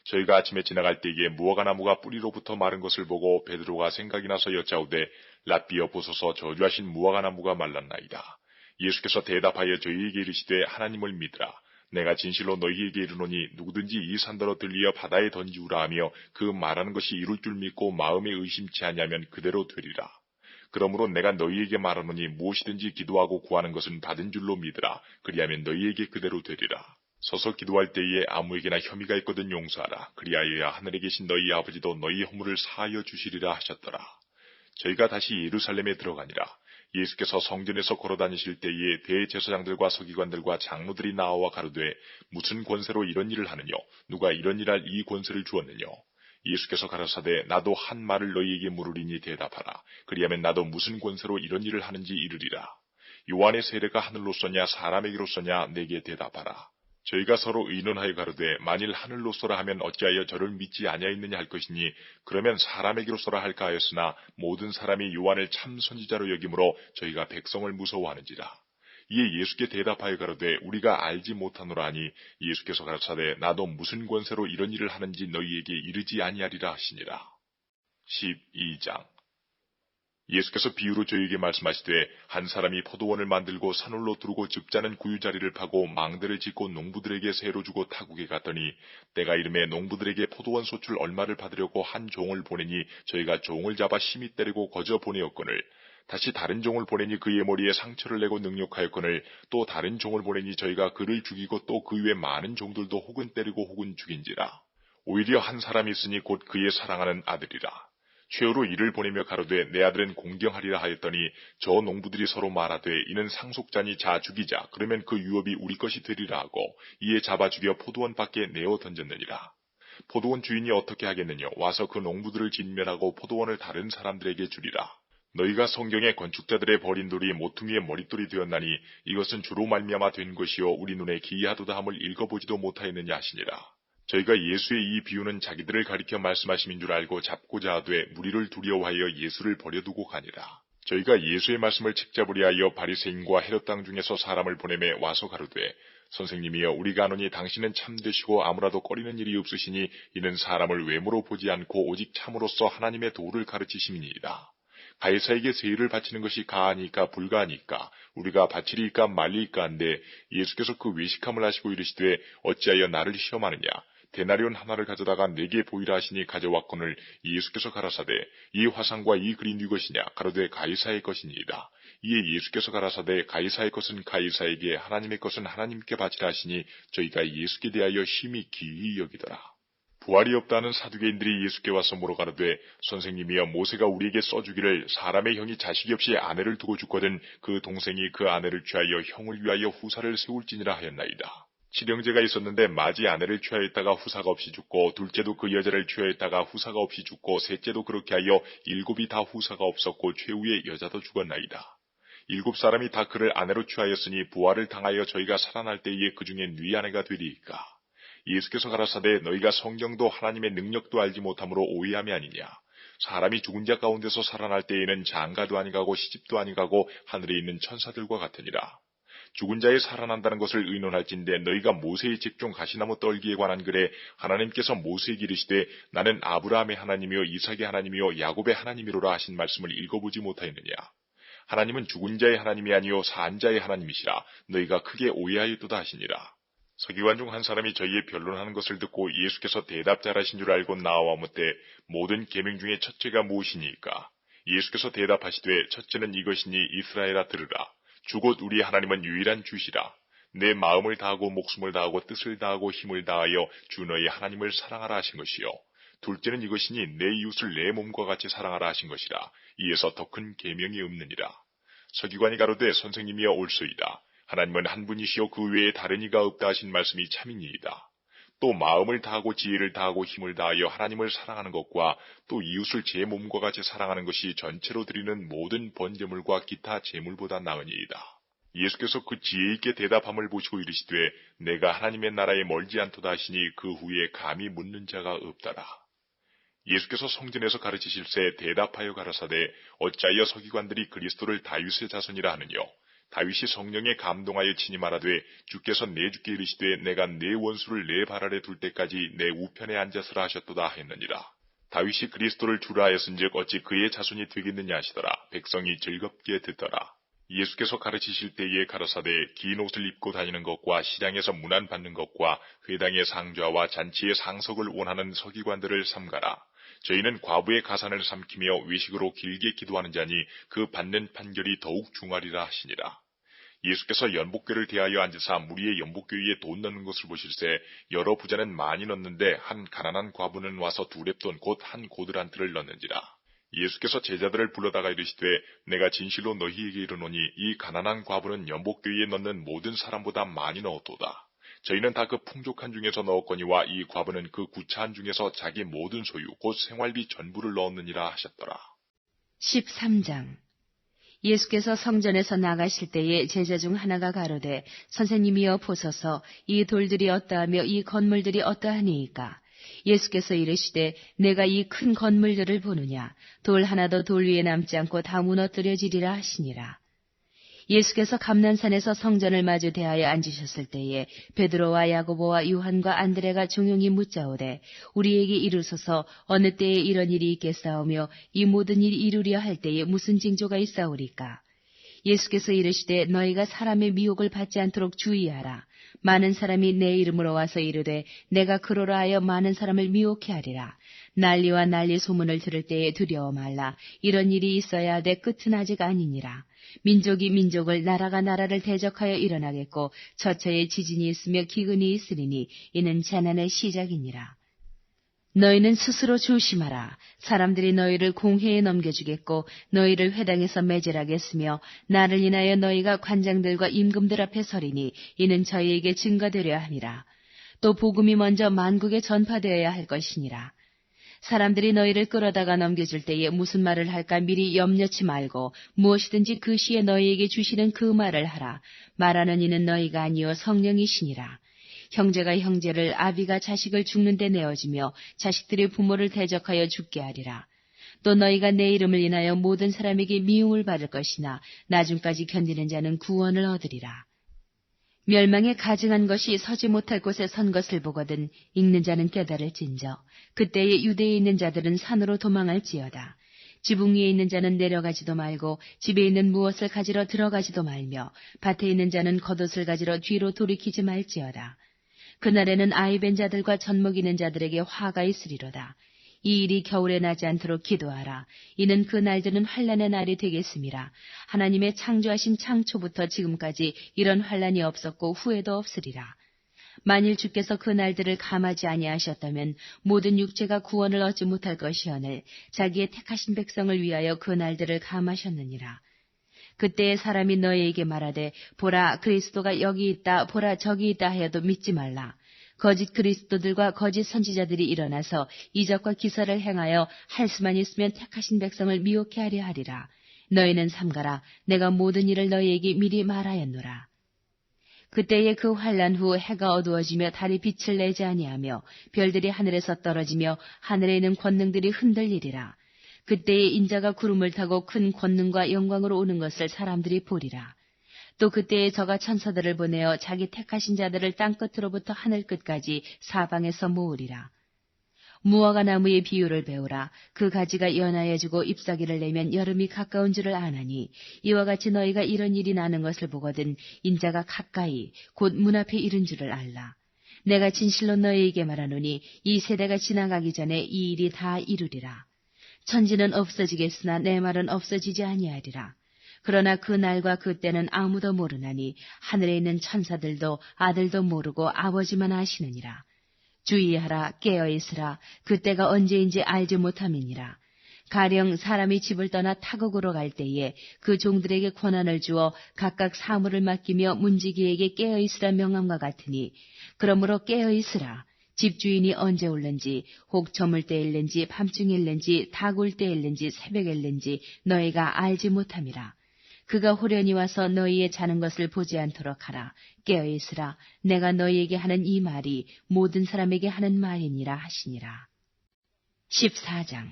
저희가 아침에 지나갈 때에 무화과 나무가 뿌리로부터 마른 것을 보고 베드로가 생각이 나서 여짜오되 랍비여 보소서 저주하신 무화과 나무가 말랐나이다. 예수께서 대답하여 저희에게 이르시되 하나님을 믿으라. 내가 진실로 너희에게 이르노니 누구든지 이 산더러 들리어 바다에 던지우라 하며 그 말하는 것이 이룰 줄 믿고 마음에 의심치 아니하면 그대로 되리라. 그러므로 내가 너희에게 말하노니 무엇이든지 기도하고 구하는 것은 받은 줄로 믿으라. 그리하면 너희에게 그대로 되리라. 서서 기도할 때에 아무에게나 혐의가 있거든 용서하라. 그리하여야 하늘에 계신 너희 아버지도 너희 허물을 사하여 주시리라 하셨더라. 저희가 다시 예루살렘에 들어가니라. 예수께서 성전에서 걸어다니실 때에 대제사장들과 서기관들과 장로들이 나와 가로되 무슨 권세로 이런 일을 하느뇨? 누가 이런 일할 이 권세를 주었느뇨? 예수께서 가라사대 나도 한 말을 너희에게 물으리니 대답하라. 그리하면 나도 무슨 권세로 이런 일을 하는지 이르리라. 요한의 세례가 하늘로서냐 사람에게로서냐 내게 대답하라. 저희가 서로 의논하여 가로되 만일 하늘로서라 하면 어찌하여 저를 믿지 아니하였느냐 할 것이니 그러면 사람에게로서라 할까 하였으나 모든 사람이 요한을 참 선지자로 여기므로 저희가 백성을 무서워하는지라. 이에 예수께 대답하여 가로되 우리가 알지 못하노라 하니 예수께서 가라사대 나도 무슨 권세로 이런 일을 하는지 너희에게 이르지 아니하리라 하시니라. 12장. 예수께서 비유로 저희에게 말씀하시되 한 사람이 포도원을 만들고 산울로 두르고 즙자는 구유자리를 파고 망대를 짓고 농부들에게 세로 주고 타국에 갔더니 때가 이름에 농부들에게 포도원 소출 얼마를 받으려고 한 종을 보내니 저희가 종을 잡아 심히 때리고 거저 보내었거늘 다시 다른 종을 보내니 그의 머리에 상처를 내고 능욕하였거늘 또 다른 종을 보내니 저희가 그를 죽이고 또 그 외 많은 종들도 혹은 때리고 혹은 죽인지라. 오히려 한 사람이 있으니 곧 그의 사랑하는 아들이라. 최후로 이를 보내며 가로되 내 아들은 공경하리라 하였더니 저 농부들이 서로 말하되 이는 상속자니 자 죽이자. 그러면 그 유업이 우리 것이 되리라 하고 이에 잡아 죽여 포도원 밖에 내어 던졌느니라. 포도원 주인이 어떻게 하겠느냐? 와서 그 농부들을 진멸하고 포도원을 다른 사람들에게 주리라. 너희가 성경의 건축자들의 버린 돌이 모퉁이의 머릿돌이 되었나니 이것은 주로 말미암아 된 것이요 우리 눈에 기이하도다 함을 읽어보지도 못하였느냐 하시니라. 저희가 예수의 이 비유는 자기들을 가리켜 말씀하심인 줄 알고 잡고자 하되 무리를 두려워하여 예수를 버려두고 가니라. 저희가 예수의 말씀을 책잡으려 하여 바리새인과 헤롯 땅 중에서 사람을 보내매 와서 가로되 선생님이여 우리가 아노니 당신은 참되시고 아무라도 꺼리는 일이 없으시니 이는 사람을 외모로 보지 않고 오직 참으로써 하나님의 도를 가르치심이니이다. 가이사에게 세일을 바치는 것이 가하니까 불가하니까 우리가 바치리이까 말리이까 한데 예수께서 그 외식함을 하시고 이르시되 어찌하여 나를 시험하느냐? 데나리온 하나를 가져다가 내게 보이라 하시니 가져왔거늘 예수께서 가라사대 이 화상과 이 글이 네 것이냐? 가로되 가이사의 것이니이다. 이에 예수께서 가라사대 가이사의 것은 가이사에게 하나님의 것은 하나님께 바치라 하시니 저희가 예수께 대하여 심히 기이 여기더라. 부활이 없다는 사두개인들이 예수께 와서 물어가로되 선생님이여 모세가 우리에게 써주기를 사람의 형이 자식이 없이 아내를 두고 죽거든 그 동생이 그 아내를 취하여 형을 위하여 후사를 세울지니라 하였나이다. 칠형제가 있었는데 맏이 아내를 취하였다가 후사가 없이 죽고 둘째도 그 여자를 취하였다가 후사가 없이 죽고 셋째도 그렇게 하여 일곱이 다 후사가 없었고 최후의 여자도 죽었나이다. 일곱 사람이 다 그를 아내로 취하였으니 부활을 당하여 저희가 살아날 때에 그 중에 네 아내가 되리이까. 예수께서 가라사대 너희가 성경도 하나님의 능력도 알지 못함으로 오해함이 아니냐. 사람이 죽은 자 가운데서 살아날 때에는 장가도 아니가고 시집도 아니가고 하늘에 있는 천사들과 같으니라. 죽은 자에 살아난다는 것을 의논할진대 너희가 모세의 책 중 가시나무 떨기에 관한 글에 하나님께서 모세에게 이르시되 나는 아브라함의 하나님이요 이삭의 하나님이요 야곱의 하나님이로라 하신 말씀을 읽어보지 못하였느냐. 하나님은 죽은 자의 하나님이 아니요 산 자의 하나님이시라. 너희가 크게 오해하였도다 하시니라. 서기관 중 한 사람이 저희의 변론하는 것을 듣고 예수께서 대답 잘하신 줄 알고 나와 묻되 모든 계명 중에 첫째가 무엇이니까? 예수께서 대답하시되 첫째는 이것이니 이스라엘아 들으라. 주 곧 우리 하나님은 유일한 주시라. 내 마음을 다하고 목숨을 다하고 뜻을 다하고 힘을 다하여 주 너희 하나님을 사랑하라 하신 것이요. 둘째는 이것이니 내 이웃을 내 몸과 같이 사랑하라 하신 것이라. 이에서 더 큰 계명이 없느니라. 서기관이 가로되 선생님이여 옳소이다. 하나님은 한 분이시요 그 외에 다른 이가 없다 하신 말씀이 참이니이다. 또 마음을 다하고 지혜를 다하고 힘을 다하여 하나님을 사랑하는 것과 또 이웃을 제 몸과 같이 사랑하는 것이 전체로 드리는 모든 번제물과 기타 제물보다 나으니이다. 예수께서 그 지혜 있게 대답함을 보시고 이르시되 내가 하나님의 나라에 멀지 않도다 하시니 그 후에 감히 묻는 자가 없더라. 예수께서 성전에서 가르치실새 대답하여 가라사대 어찌하여 서기관들이 그리스도를 다윗의 자손이라 하느뇨. 다윗이 성령에 감동하여 친히 말하되 주께서 내 주께 이르시되 내가 내 원수를 내 발 아래 둘 때까지 내 우편에 앉았으라 하셨도다 했느니라. 다윗이 그리스도를 주라 하였은즉 어찌 그의 자손이 되겠느냐 하시더라. 백성이 즐겁게 듣더라. 예수께서 가르치실 때에 가라사대 긴 옷을 입고 다니는 것과 시장에서 문안 받는 것과 회당의 상좌와 잔치의 상석을 원하는 서기관들을 삼가라. 저희는 과부의 가산을 삼키며 외식으로 길게 기도하는 자니 그 받는 판결이 더욱 중하리라 하시니라. 예수께서 연복궤를 대하여 앉으사 무리의 연복궤 위에 돈 넣는 것을 보실세 여러 부자는 많이 넣는데 한 가난한 과부는 와서 두 렙돈 곧 한 고드란트를 넣는지라. 예수께서 제자들을 불러다가 이르시되 내가 진실로 너희에게 이르노니 이 가난한 과부는 연복궤 위에 넣는 모든 사람보다 많이 넣었도다. 저희는 다 그 풍족한 중에서 넣었거니와 이 과부는 그 구차한 중에서 자기 모든 소유 곧 생활비 전부를 넣었느니라 하셨더라. 13장. 예수께서 성전에서 나가실 때에 제자 중 하나가 가로되 선생님이여 보소서 이 돌들이 어떠하며 이 건물들이 어떠하니이까. 예수께서 이르시되 내가 이 큰 건물들을 보느냐. 돌 하나도 돌 위에 남지 않고 다 무너뜨려지리라 하시니라. 예수께서 감난산에서 성전을 마주 대하여 앉으셨을 때에 베드로와 야고보와 요한과 안드레가 종용이 묻자오되 우리에게 이르소서 어느 때에 이런 일이 있겠사오며 이 모든 일이 이루려 할 때에 무슨 징조가 있사오리까. 예수께서 이르시되 너희가 사람의 미혹을 받지 않도록 주의하라. 많은 사람이 내 이름으로 와서 이르되 내가 그러라 하여 많은 사람을 미혹해 하리라. 난리와 난리 소문을 들을 때에 두려워 말라. 이런 일이 있어야 하되 끝은 아직 아니니라. 민족이 민족을 나라가 나라를 대적하여 일어나겠고 처처에 지진이 있으며 기근이 있으리니 이는 재난의 시작이니라. 너희는 스스로 조심하라. 사람들이 너희를 공회에 넘겨주겠고 너희를 회당에서 매질하겠으며 나를 인하여 너희가 관장들과 임금들 앞에 서리니 이는 저희에게 증거되려 함이라. 또 복음이 먼저 만국에 전파되어야 할 것이니라. 사람들이 너희를 끌어다가 넘겨줄 때에 무슨 말을 할까 미리 염려치 말고 무엇이든지 그 시에 너희에게 주시는 그 말을 하라. 말하는 이는 너희가 아니요 성령이시니라. 형제가 형제를 아비가 자식을 죽는 데 내어주며 자식들이 부모를 대적하여 죽게 하리라. 또 너희가 내 이름을 인하여 모든 사람에게 미움을 받을 것이나 나중까지 견디는 자는 구원을 얻으리라. 멸망에 가증한 것이 서지 못할 곳에 선 것을 보거든 읽는 자는 깨달을진저 그때에 유대에 있는 자들은 산으로 도망할지어다. 지붕 위에 있는 자는 내려가지도 말고 집에 있는 무엇을 가지러 들어가지도 말며 밭에 있는 자는 겉옷을 가지러 뒤로 돌이키지 말지어다. 그날에는 아이벤 자들과 젖먹이는 자들에게 화가 있으리로다. 이 일이 겨울에 나지 않도록 기도하라. 이는 그 날들은 환난의 날이 되겠음이라. 하나님의 창조하신 창초부터 지금까지 이런 환난이 없었고 후에도 없으리라. 만일 주께서 그 날들을 감하지 아니하셨다면 모든 육체가 구원을 얻지 못할 것이오늘 자기의 택하신 백성을 위하여 그 날들을 감하셨느니라. 그때에 사람이 너희에게 말하되 보라 그리스도가 여기 있다 보라 저기 있다 하여도 믿지 말라. 거짓 그리스도들과 거짓 선지자들이 일어나서 이적과 기사를 행하여 할 수만 있으면 택하신 백성을 미혹해 하려 하리라. 너희는 삼가라. 내가 모든 일을 너희에게 미리 말하였노라. 그때에 그 환난 후 해가 어두워지며 달이 빛을 내지 아니하며 별들이 하늘에서 떨어지며 하늘에 있는 권능들이 흔들리리라. 그때에 인자가 구름을 타고 큰 권능과 영광으로 오는 것을 사람들이 보리라. 또 그때에 저가 천사들을 보내어 자기 택하신 자들을 땅끝으로부터 하늘끝까지 사방에서 모으리라. 무화과 나무의 비유를 배우라. 그 가지가 연하여지고 잎사귀를 내면 여름이 가까운 줄을 아나니 이와 같이 너희가 이런 일이 나는 것을 보거든 인자가 가까이 곧 문 앞에 이른 줄을 알라. 내가 진실로 너희에게 말하노니 이 세대가 지나가기 전에 이 일이 다 이루리라. 천지는 없어지겠으나 내 말은 없어지지 아니하리라. 그러나 그 날과 그 때는 아무도 모르나니 하늘에 있는 천사들도 아들도 모르고 아버지만 아시느니라. 주의하라 깨어있으라. 그때가 언제인지 알지 못함이니라. 가령 사람이 집을 떠나 타국으로 갈 때에 그 종들에게 권한을 주어 각각 사물을 맡기며 문지기에게 깨어있으라 명함과 같으니 그러므로 깨어있으라. 집주인이 언제 올는지 혹 저물 때일는지 밤중일는지 닭울 때일는지 새벽일는지 너희가 알지 못함이라. 그가 호련히 와서 너희의 자는 것을 보지 않도록 하라. 깨어있으라. 내가 너희에게 하는 이 말이 모든 사람에게 하는 말이니라 하시니라. 14장.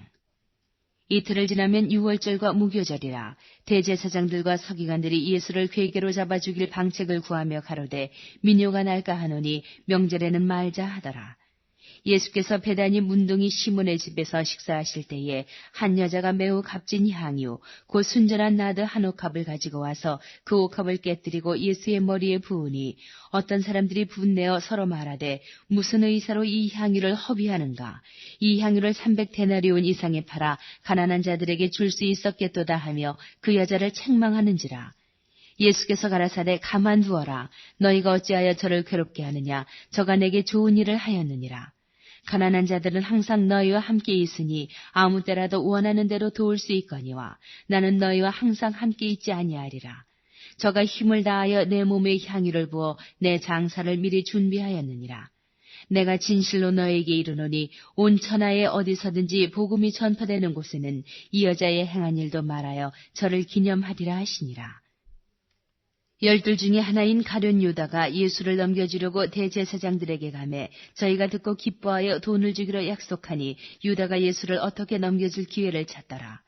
이틀을 지나면 유월절과 무교절이라. 대제사장들과 서기관들이 예수를 궤계로 잡아 죽일 방책을 구하며 가로되 민요가 날까 하노니 명절에는 말자 하더라. 예수께서 베다니 문둥이 시몬의 집에서 식사하실 때에 한 여자가 매우 값진 향유 곧 순전한 나드 한 옥합을 가지고 와서 그 옥합을 깨뜨리고 예수의 머리에 부으니 어떤 사람들이 분내어 서로 말하되 무슨 의사로 이 향유를 허비하는가? 이 향유를 300데나리온 이상에 팔아 가난한 자들에게 줄 수 있었겠도다 하며 그 여자를 책망하는지라. 예수께서 가라사대 가만두어라. 너희가 어찌하여 저를 괴롭게 하느냐? 저가 내게 좋은 일을 하였느니라. 가난한 자들은 항상 너희와 함께 있으니 아무 때라도 원하는 대로 도울 수 있거니와 나는 너희와 항상 함께 있지 아니하리라. 저가 힘을 다하여 내 몸에 향유를 부어 내 장사를 미리 준비하였느니라. 내가 진실로 너에게 이르노니 온 천하에 어디서든지 복음이 전파되는 곳에는 이 여자의 행한 일도 말하여 저를 기념하리라 하시니라. 12 중에 하나인 가룟 유다가 예수를 넘겨주려고 대제사장들에게 가매 저희가 듣고 기뻐하여 돈을 주기로 약속하니 유다가 예수를 어떻게 넘겨줄 기회를 찾더라.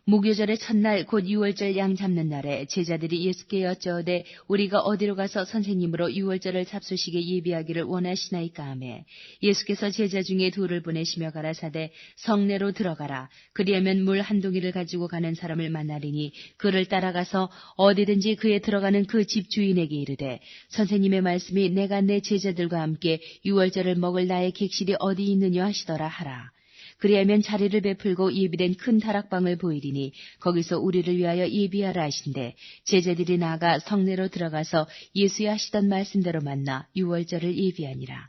무교절의 첫날 곧 유월절 양 잡는 날에 제자들이 예수께 여쭤오되 우리가 어디로 가서 선생님으로 유월절을 잡수시게 예비하기를 원하시나이까 하매 예수께서 제자 중에 둘을 보내시며 가라사대 성내로 들어가라. 그리하면 물 한 동이를 가지고 가는 사람을 만나리니 그를 따라가서 어디든지 그에 들어가는 그 집 주인에게 이르되 선생님의 말씀이 내가 내 제자들과 함께 유월절을 먹을 나의 객실이 어디 있느냐 하시더라 하라. 그리하면 자리를 베풀고 예비된 큰 다락방을 보이리니 거기서 우리를 위하여 예비하라 하신대 제자들이 나가 성내로 들어가서 예수의 하시던 말씀대로 만나 유월절을 예비하니라.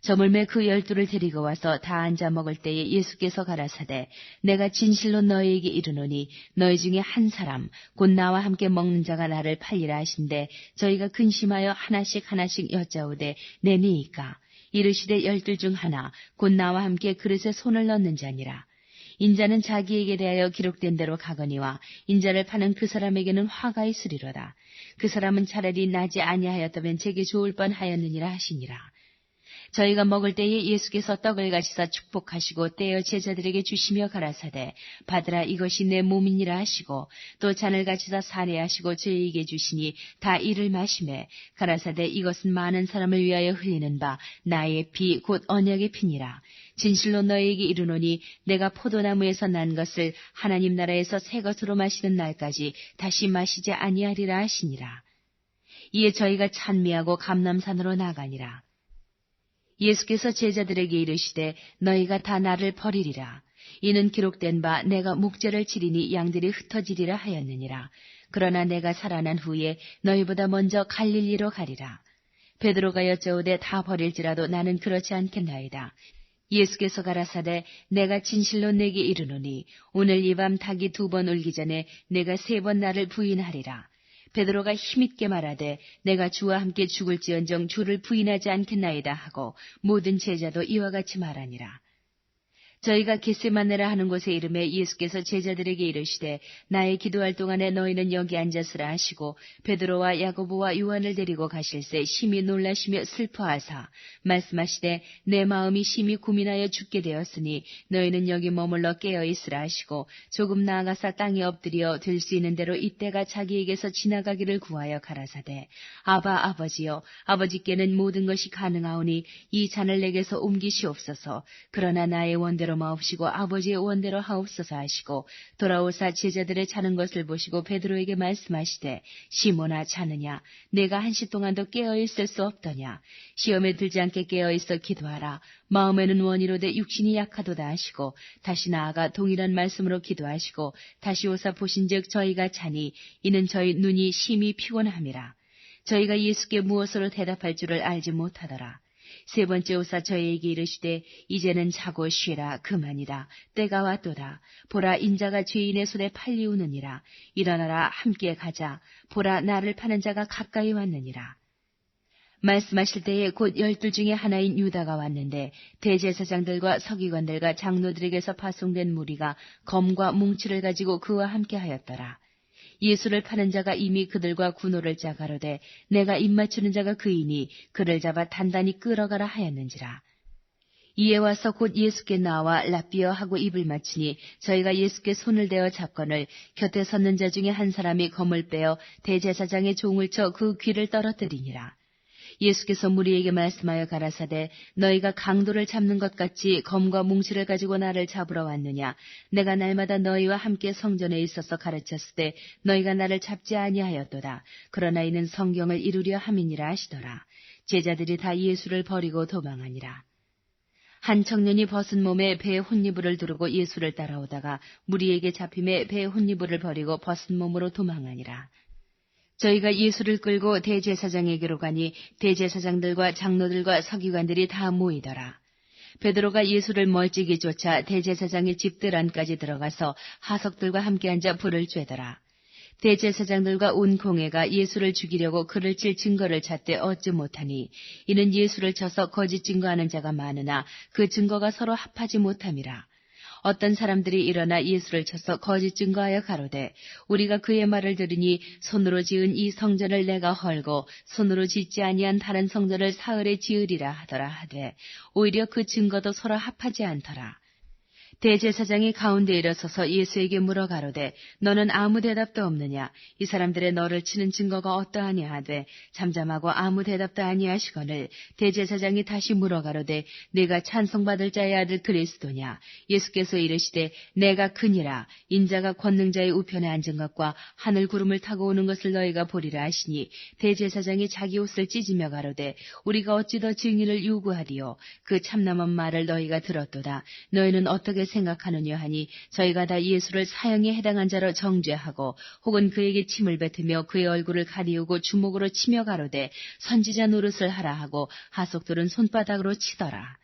저물매 그 12를 데리고 와서 다 앉아 먹을 때에 예수께서 가라사대 내가 진실로 너희에게 이르노니 너희 중에 한 사람 곧 나와 함께 먹는 자가 나를 팔리라 하신대 저희가 근심하여 하나씩 여짜오되 내니이까 이르시되 12 중 하나 곧 나와 함께 그릇에 손을 넣는 자니라. 인자는 자기에게 대하여 기록된 대로 가거니와 인자를 파는 그 사람에게는 화가 있으리로다. 그 사람은 차라리 나지 아니하였다면 제게 좋을 뻔하였느니라 하시니라. 저희가 먹을 때에 예수께서 떡을 가지사 축복하시고 떼어 제자들에게 주시며 가라사대 받으라 이것이 내 몸이니라 하시고 또 잔을 가지사 사례하시고 저희에게 주시니 다 이를 마시매 가라사대 이것은 많은 사람을 위하여 흘리는 바 나의 피 곧 언약의 피니라. 진실로 너희에게 이르노니 내가 포도나무에서 난 것을 하나님 나라에서 새 것으로 마시는 날까지 다시 마시지 아니하리라 하시니라. 이에 저희가 찬미하고 감람산으로 나가니라. 예수께서 제자들에게 이르시되 너희가 다 나를 버리리라. 이는 기록된 바 내가 목전을 치리니 양들이 흩어지리라 하였느니라. 그러나 내가 살아난 후에 너희보다 먼저 갈릴리로 가리라. 베드로가 여짜오되 다 버릴지라도 나는 그렇지 않겠나이다. 예수께서 가라사대 내가 진실로 내게 이르노니 오늘 이 밤 닭이 2번 울기 전에 내가 3번 나를 부인하리라. 베드로가 힘있게 말하되 내가 주와 함께 죽을지언정 주를 부인하지 않겠나이다 하고 모든 제자도 이와 같이 말하니라. 저희가 겟세마네라 하는 곳에 이름에 예수께서 제자들에게 이르시되 나의 기도할 동안에 너희는 여기 앉았으라 하시고 베드로와 야고보와 요한을 데리고 가실새 심히 놀라시며 슬퍼하사 말씀하시되 내 마음이 심히 고민하여 죽게 되었으니 너희는 여기 머물러 깨어있으라 하시고 조금 나아가사 땅에 엎드려 될 수 있는 대로 이때가 자기에게서 지나가기를 구하여 가라사대 아바 아버지여 아버지께는 모든 것이 가능하오니 이 잔을 내게서 옮기시옵소서. 그러나 나의 원대로 마옵시고 아버지의 원대로 하옵소서 하시고 돌아오사 제자들의 자는 것을 보시고 베드로에게 말씀하시되 시몬아 자느냐 내가 1시 동안도 깨어있을 수 없더냐. 시험에 들지 않게 깨어있어 기도하라. 마음에는 원이로되 육신이 약하도다 하시고 다시 나아가 동일한 말씀으로 기도하시고 다시 오사 보신즉 저희가 자니 이는 저희 눈이 심히 피곤함이라. 저희가 예수께 무엇으로 대답할 줄을 알지 못하더라. 3번째 오사 저희에게 이르시되 이제는 자고 쉬라 그만이다. 때가 왔도다. 보라 인자가 죄인의 손에 팔리우느니라. 일어나라 함께 가자. 보라 나를 파는 자가 가까이 왔느니라. 말씀하실 때에 곧 12 중에 하나인 유다가 왔는데 대제사장들과 서기관들과 장로들에게서 파송된 무리가 검과 뭉치를 가지고 그와 함께 하였더라. 예수를 파는 자가 이미 그들과 군호를 짜 가로되 내가 입맞추는 자가 그이니 그를 잡아 단단히 끌어가라 하였는지라. 이에 와서 곧 예수께 나와 라삐어 하고 입을 맞추니 저희가 예수께 손을 대어 잡거늘 곁에 섰는 자 중에 한 사람이 검을 빼어 대제사장의 종을 쳐 그 귀를 떨어뜨리니라. 예수께서 무리에게 말씀하여 가라사대 너희가 강도를 잡는 것 같이 검과 뭉치를 가지고 나를 잡으러 왔느냐. 내가 날마다 너희와 함께 성전에 있어서 가르쳤을 때 너희가 나를 잡지 아니하였도다. 그러나 이는 성경을 이루려 함이니라 하시더라. 제자들이 다 예수를 버리고 도망하니라. 한 청년이 벗은 몸에 배에 혼니부를 두르고 예수를 따라오다가 무리에게 잡힘에 배에 혼니부를 버리고 벗은 몸으로 도망하니라. 저희가 예수를 끌고 대제사장에게로 가니 대제사장들과 장로들과 서기관들이 다 모이더라. 베드로가 예수를 멀찍이 쫓아 대제사장의 집들 안까지 들어가서 하석들과 함께 앉아 불을 쬐더라. 대제사장들과 온 공회가 예수를 죽이려고 그를 칠 증거를 찾되 얻지 못하니 이는 예수를 쳐서 거짓 증거하는 자가 많으나 그 증거가 서로 합하지 못함이라. 어떤 사람들이 일어나 예수를 쳐서 거짓 증거하여 가로되 우리가 그의 말을 들으니 손으로 지은 이 성전을 내가 헐고 손으로 짓지 아니한 다른 성전을 사흘에 지으리라 하더라 하되 오히려 그 증거도 서로 합하지 않더라. 대제사장이 가운데 일어서서 예수에게 물어 가로되 너는 아무 대답도 없느냐. 이 사람들의 너를 치는 증거가 어떠하냐 하되 잠잠하고 아무 대답도 아니하시거늘 대제사장이 다시 물어 가로되 네가 찬송받을 자의 아들 그리스도냐. 예수께서 이르시되 내가 그니라. 인자가 권능자의 우편에 앉은 것과 하늘 구름을 타고 오는 것을 너희가 보리라 하시니 대제사장이 자기 옷을 찢으며 가로되 우리가 어찌 더 증인을 요구하리요. 그 참남한 말을 너희가 들었도다. 너희는 어떻게 생각하느냐 하니 저희가 다 예수를 사형에 해당한 자로 정죄하고 혹은 그에게 침을 뱉으며 그의 얼굴을 가리우고 주먹으로 치며 가로되 선지자 노릇을 하라 하고 하석들은 손바닥으로 치더라.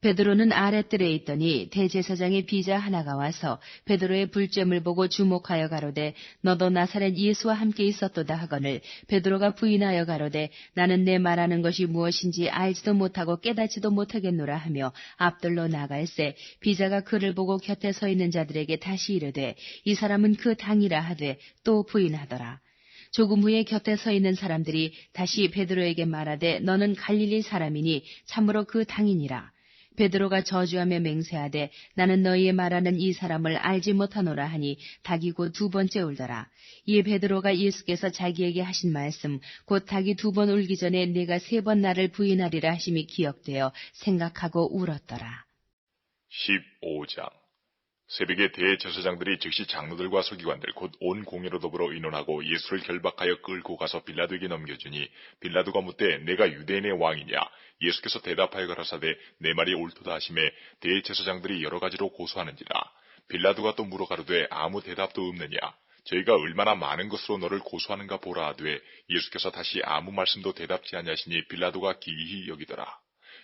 베드로는 아랫뜰에 있더니 대제사장의 비자 하나가 와서 베드로의 불잼을 보고 주목하여 가로되 너도 나사렛 예수와 함께 있었도다 하거늘 베드로가 부인하여 가로되 나는 내 말하는 것이 무엇인지 알지도 못하고 깨닫지도 못하겠노라 하며 앞들로 나갈새 비자가 그를 보고 곁에 서 있는 자들에게 다시 이르되 이 사람은 그 당이라 하되 또 부인하더라. 조금 후에 곁에 서 있는 사람들이 다시 베드로에게 말하되 너는 갈릴리 사람이니 참으로 그 당이니라. 베드로가 저주하며 맹세하되 나는 너희의 말하는 이 사람을 알지 못하노라 하니 닭이 곧 두 번째 울더라. 이에 베드로가 예수께서 자기에게 하신 말씀 곧 닭이 두 번 울기 전에 네가 세 번 나를 부인하리라 하심이 기억되어 생각하고 울었더라. 15장 새벽에 대제사장들이 즉시 장로들과 서기관들 곧 온 공회로 더불어 의논하고 예수를 결박하여 끌고 가서 빌라도에게 넘겨주니 빌라도가 묻되 내가 유대인의 왕이냐. 예수께서 대답하여 가라사대 내 말이 옳도다 하시매 대제사장들이 여러 가지로 고소하는지라. 빌라도가 또 물어 가로되 아무 대답도 없느냐. 저희가 얼마나 많은 것으로 너를 고소하는가 보라 하되 예수께서 다시 아무 말씀도 대답지 아니하시니 빌라도가 기이히 여기더라.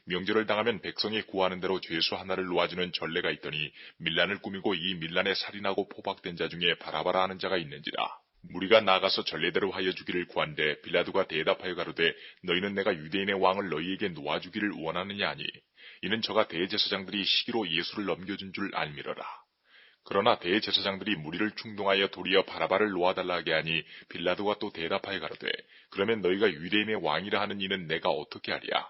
명절을 당하면 백성이 구하는 대로 죄수 하나를 놓아주는 전례가 있더니 밀란을 꾸미고 이 밀란에 살인하고 포박된 자 중에 바라바라 하는 자가 있는지라. 무리가 나가서 전례대로 하여 주기를 구한데 빌라도가 대답하여 가로되 너희는 내가 유대인의 왕을 너희에게 놓아주기를 원하느냐 하니 이는 저가 대제사장들이 시기로 예수를 넘겨준 줄 알미러라. 그러나 대제사장들이 무리를 충동하여 도리어 바라바를 놓아달라 하게 하니 빌라도가 또 대답하여 가로되 그러면 너희가 유대인의 왕이라 하는 이는 내가 어떻게 하랴.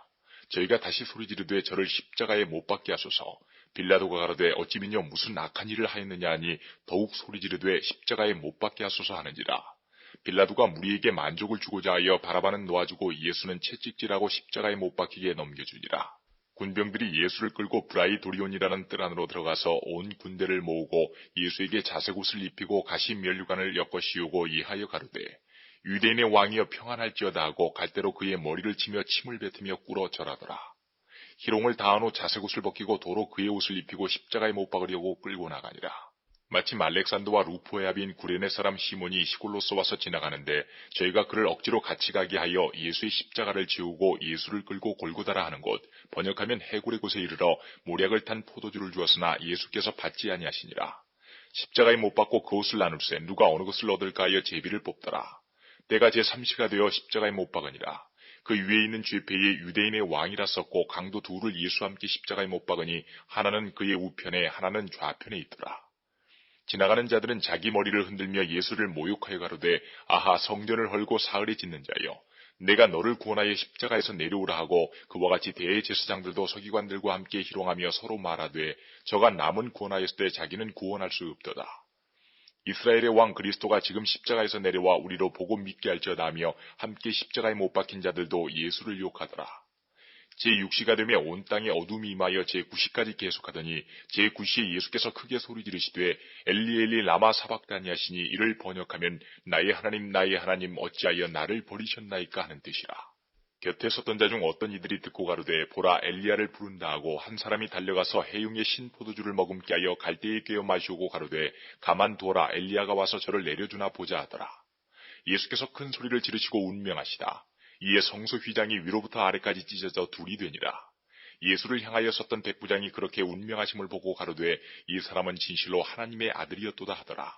저희가 다시 소리지르되 저를 십자가에 못 박게 하소서. 빌라도가 가로되 어찌 미녀 무슨 악한 일을 하였느냐 하니 더욱 소리지르되 십자가에 못 박게 하소서 하는지라. 빌라도가 무리에게 만족을 주고자 하여 바라바는 놓아주고 예수는 채찍질하고 십자가에 못 박히게 넘겨주니라. 군병들이 예수를 끌고 브라이도리온이라는 뜰 안으로 들어가서 온 군대를 모으고 예수에게 자색옷을 입히고 가시 면류관을 엮어 씌우고 이하여 가로되 유대인의 왕이여 평안할지어다 하고 갈대로 그의 머리를 치며 침을 뱉으며 꿇어 절하더라. 희롱을 다한 후 자색옷을 벗기고 도로 그의 옷을 입히고 십자가에 못 박으려고 끌고 나가니라. 마침 알렉산더와 루포의 아비인 구레네 사람 시몬이 시골로서 와서 지나가는데 저희가 그를 억지로 같이 가게 하여 예수의 십자가를 지우고 예수를 끌고 골고다라 하는 곳 번역하면 해골의 곳에 이르러 모략을 탄 포도주를 주었으나 예수께서 받지 아니하시니라. 십자가에 못 박고 그 옷을 나눌세 누가 어느 것을 얻을까 하여 제비를 뽑더라. 때가 제3시가 되어 십자가에 못 박으니라. 그 위에 있는 죄패에 유대인의 왕이라 썼고 강도 둘을 예수와 함께 십자가에 못 박으니 하나는 그의 우편에 하나는 좌편에 있더라. 지나가는 자들은 자기 머리를 흔들며 예수를 모욕하여 가로되 아하 성전을 헐고 사흘에 짓는 자여 내가 너를 구원하여 십자가에서 내려오라 하고 그와 같이 대제사장들도 서기관들과 함께 희롱하며 서로 말하되 저가 남은 구원하였을 때 자기는 구원할 수 없도다. 이스라엘의 왕 그리스도가 지금 십자가에서 내려와 우리로 보고 믿게 할지어다 하며 함께 십자가에 못 박힌 자들도 예수를 욕하더라. 제6시가 되며 온 땅에 어둠이 임하여 제9시까지 계속하더니 제9시에 예수께서 크게 소리 지르시되 엘리 엘리 라마 사박다니 하시니 이를 번역하면 나의 하나님 어찌하여 나를 버리셨나이까 하는 뜻이라. 곁에 섰던 자 중 어떤 이들이 듣고 가로되 보라 엘리야를 부른다 하고 한 사람이 달려가서 해융의 신포도주를 머금게 하여 갈대에 꿰어 마시오고 가로되 가만두어라 엘리야가 와서 저를 내려주나 보자 하더라. 예수께서 큰 소리를 지르시고 운명하시다. 이에 성소 휘장이 위로부터 아래까지 찢어져 둘이 되니라. 예수를 향하여 섰던 백부장이 그렇게 운명하심을 보고 가로되 이 사람은 진실로 하나님의 아들이었도다 하더라.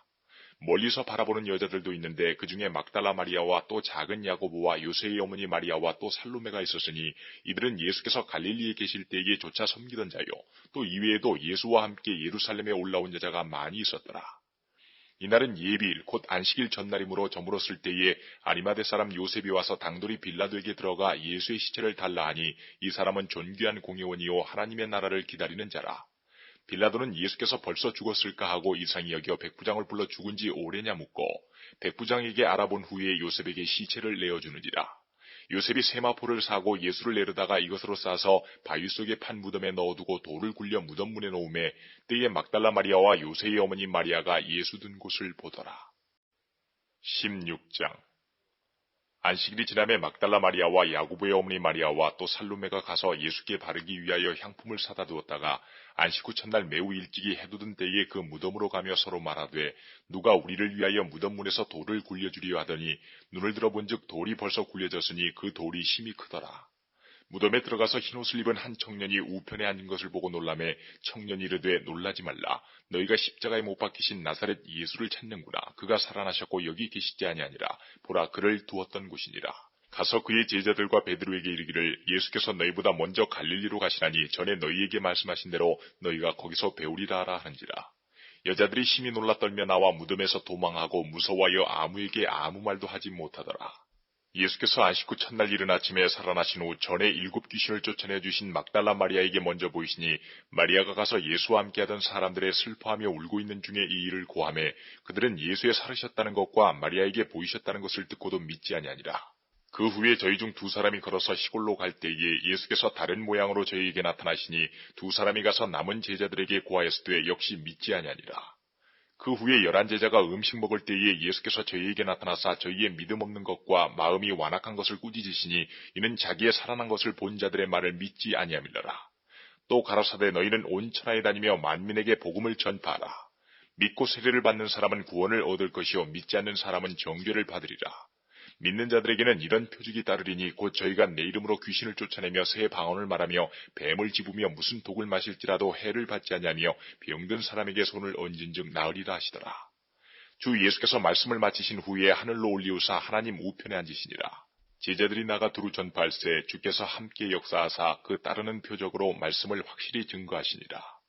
멀리서 바라보는 여자들도 있는데 그 중에 막달라 마리아와 또 작은 야고보와 요새의 어머니 마리아와 또 살로메가 있었으니 이들은 예수께서 갈릴리에 계실 때에 조차 섬기던 자요. 또 이외에도 예수와 함께 예루살렘에 올라온 여자가 많이 있었더라. 이날은 예비일 곧 안식일 전날이므로 저물었을 때에 아리마대 사람 요셉이 와서 당돌이 빌라도에게 들어가 예수의 시체를 달라 하니 이 사람은 존귀한 공회원이요 하나님의 나라를 기다리는 자라. 빌라도는 예수께서 벌써 죽었을까 하고 이상히 여겨 백부장을 불러 죽은 지 오래냐 묻고 백부장에게 알아본 후에 요셉에게 시체를 내어주느니라. 요셉이 세마포를 사고 예수를 내려다가 이것으로 싸서 바위 속에 판 무덤에 넣어두고 돌을 굴려 무덤 문에 놓음에 때에 막달라 마리아와 요새의 어머니 마리아가 예수 든 곳을 보더라. 16장 안식일이 지남에 막달라 마리아와 야고보의 어머니 마리아와 또 살로메가 가서 예수께 바르기 위하여 향품을 사다 두었다가 안식 후 첫날 매우 일찍이 해돋은 때에 그 무덤으로 가며 서로 말하되 누가 우리를 위하여 무덤 문에서 돌을 굴려주리요 하더니 눈을 들어본즉 돌이 벌써 굴려졌으니 그 돌이 심히 크더라. 무덤에 들어가서 흰옷을 입은 한 청년이 우편에 앉은 것을 보고 놀라매 청년이 이르되 놀라지 말라. 너희가 십자가에 못 박히신 나사렛 예수를 찾는구나. 그가 살아나셨고 여기 계시지 아니하니라. 보라 그를 두었던 곳이니라. 가서 그의 제자들과 베드로에게 이르기를 예수께서 너희보다 먼저 갈릴리로 가시나니 전에 너희에게 말씀하신 대로 너희가 거기서 배우리라 하라 하는지라. 여자들이 심히 놀라 떨며 나와 무덤에서 도망하고 무서워하여 아무에게 아무 말도 하지 못하더라. 예수께서 안식 후 첫날 이른 아침에 살아나신 후 전에 7 귀신을 쫓아내 주신 막달라 마리아에게 먼저 보이시니 마리아가 가서 예수와 함께하던 사람들의 슬퍼하며 울고 있는 중에 이 일을 고하매 그들은 예수의 살으셨다는 것과 마리아에게 보이셨다는 것을 듣고도 믿지 아니하니라. 그 후에 저희 중 2 사람이 걸어서 시골로 갈 때에 예수께서 다른 모양으로 저희에게 나타나시니 2 사람이 가서 남은 제자들에게 고하였으되 역시 믿지 아니하니라. 그 후에 11 제자가 음식 먹을 때에 예수께서 저희에게 나타나사 저희의 믿음 없는 것과 마음이 완악한 것을 꾸짖으시니 이는 자기의 살아난 것을 본 자들의 말을 믿지 아니함이러라. 또 가라사대 너희는 온 천하에 다니며 만민에게 복음을 전파하라. 믿고 세례를 받는 사람은 구원을 얻을 것이요 믿지 않는 사람은 정죄를 받으리라. 믿는 자들에게는 이런 표적이 따르리니 곧 저희가 내 이름으로 귀신을 쫓아내며 새 방언을 말하며 뱀을 집으며 무슨 독을 마실지라도 해를 받지 아니하며 병든 사람에게 손을 얹은즉 나으리라 하시더라. 주 예수께서 말씀을 마치신 후에 하늘로 올리우사 하나님 우편에 앉으시니라. 제자들이 나가 두루 전파할세 주께서 함께 역사하사 그 따르는 표적으로 말씀을 확실히 증거하시니라.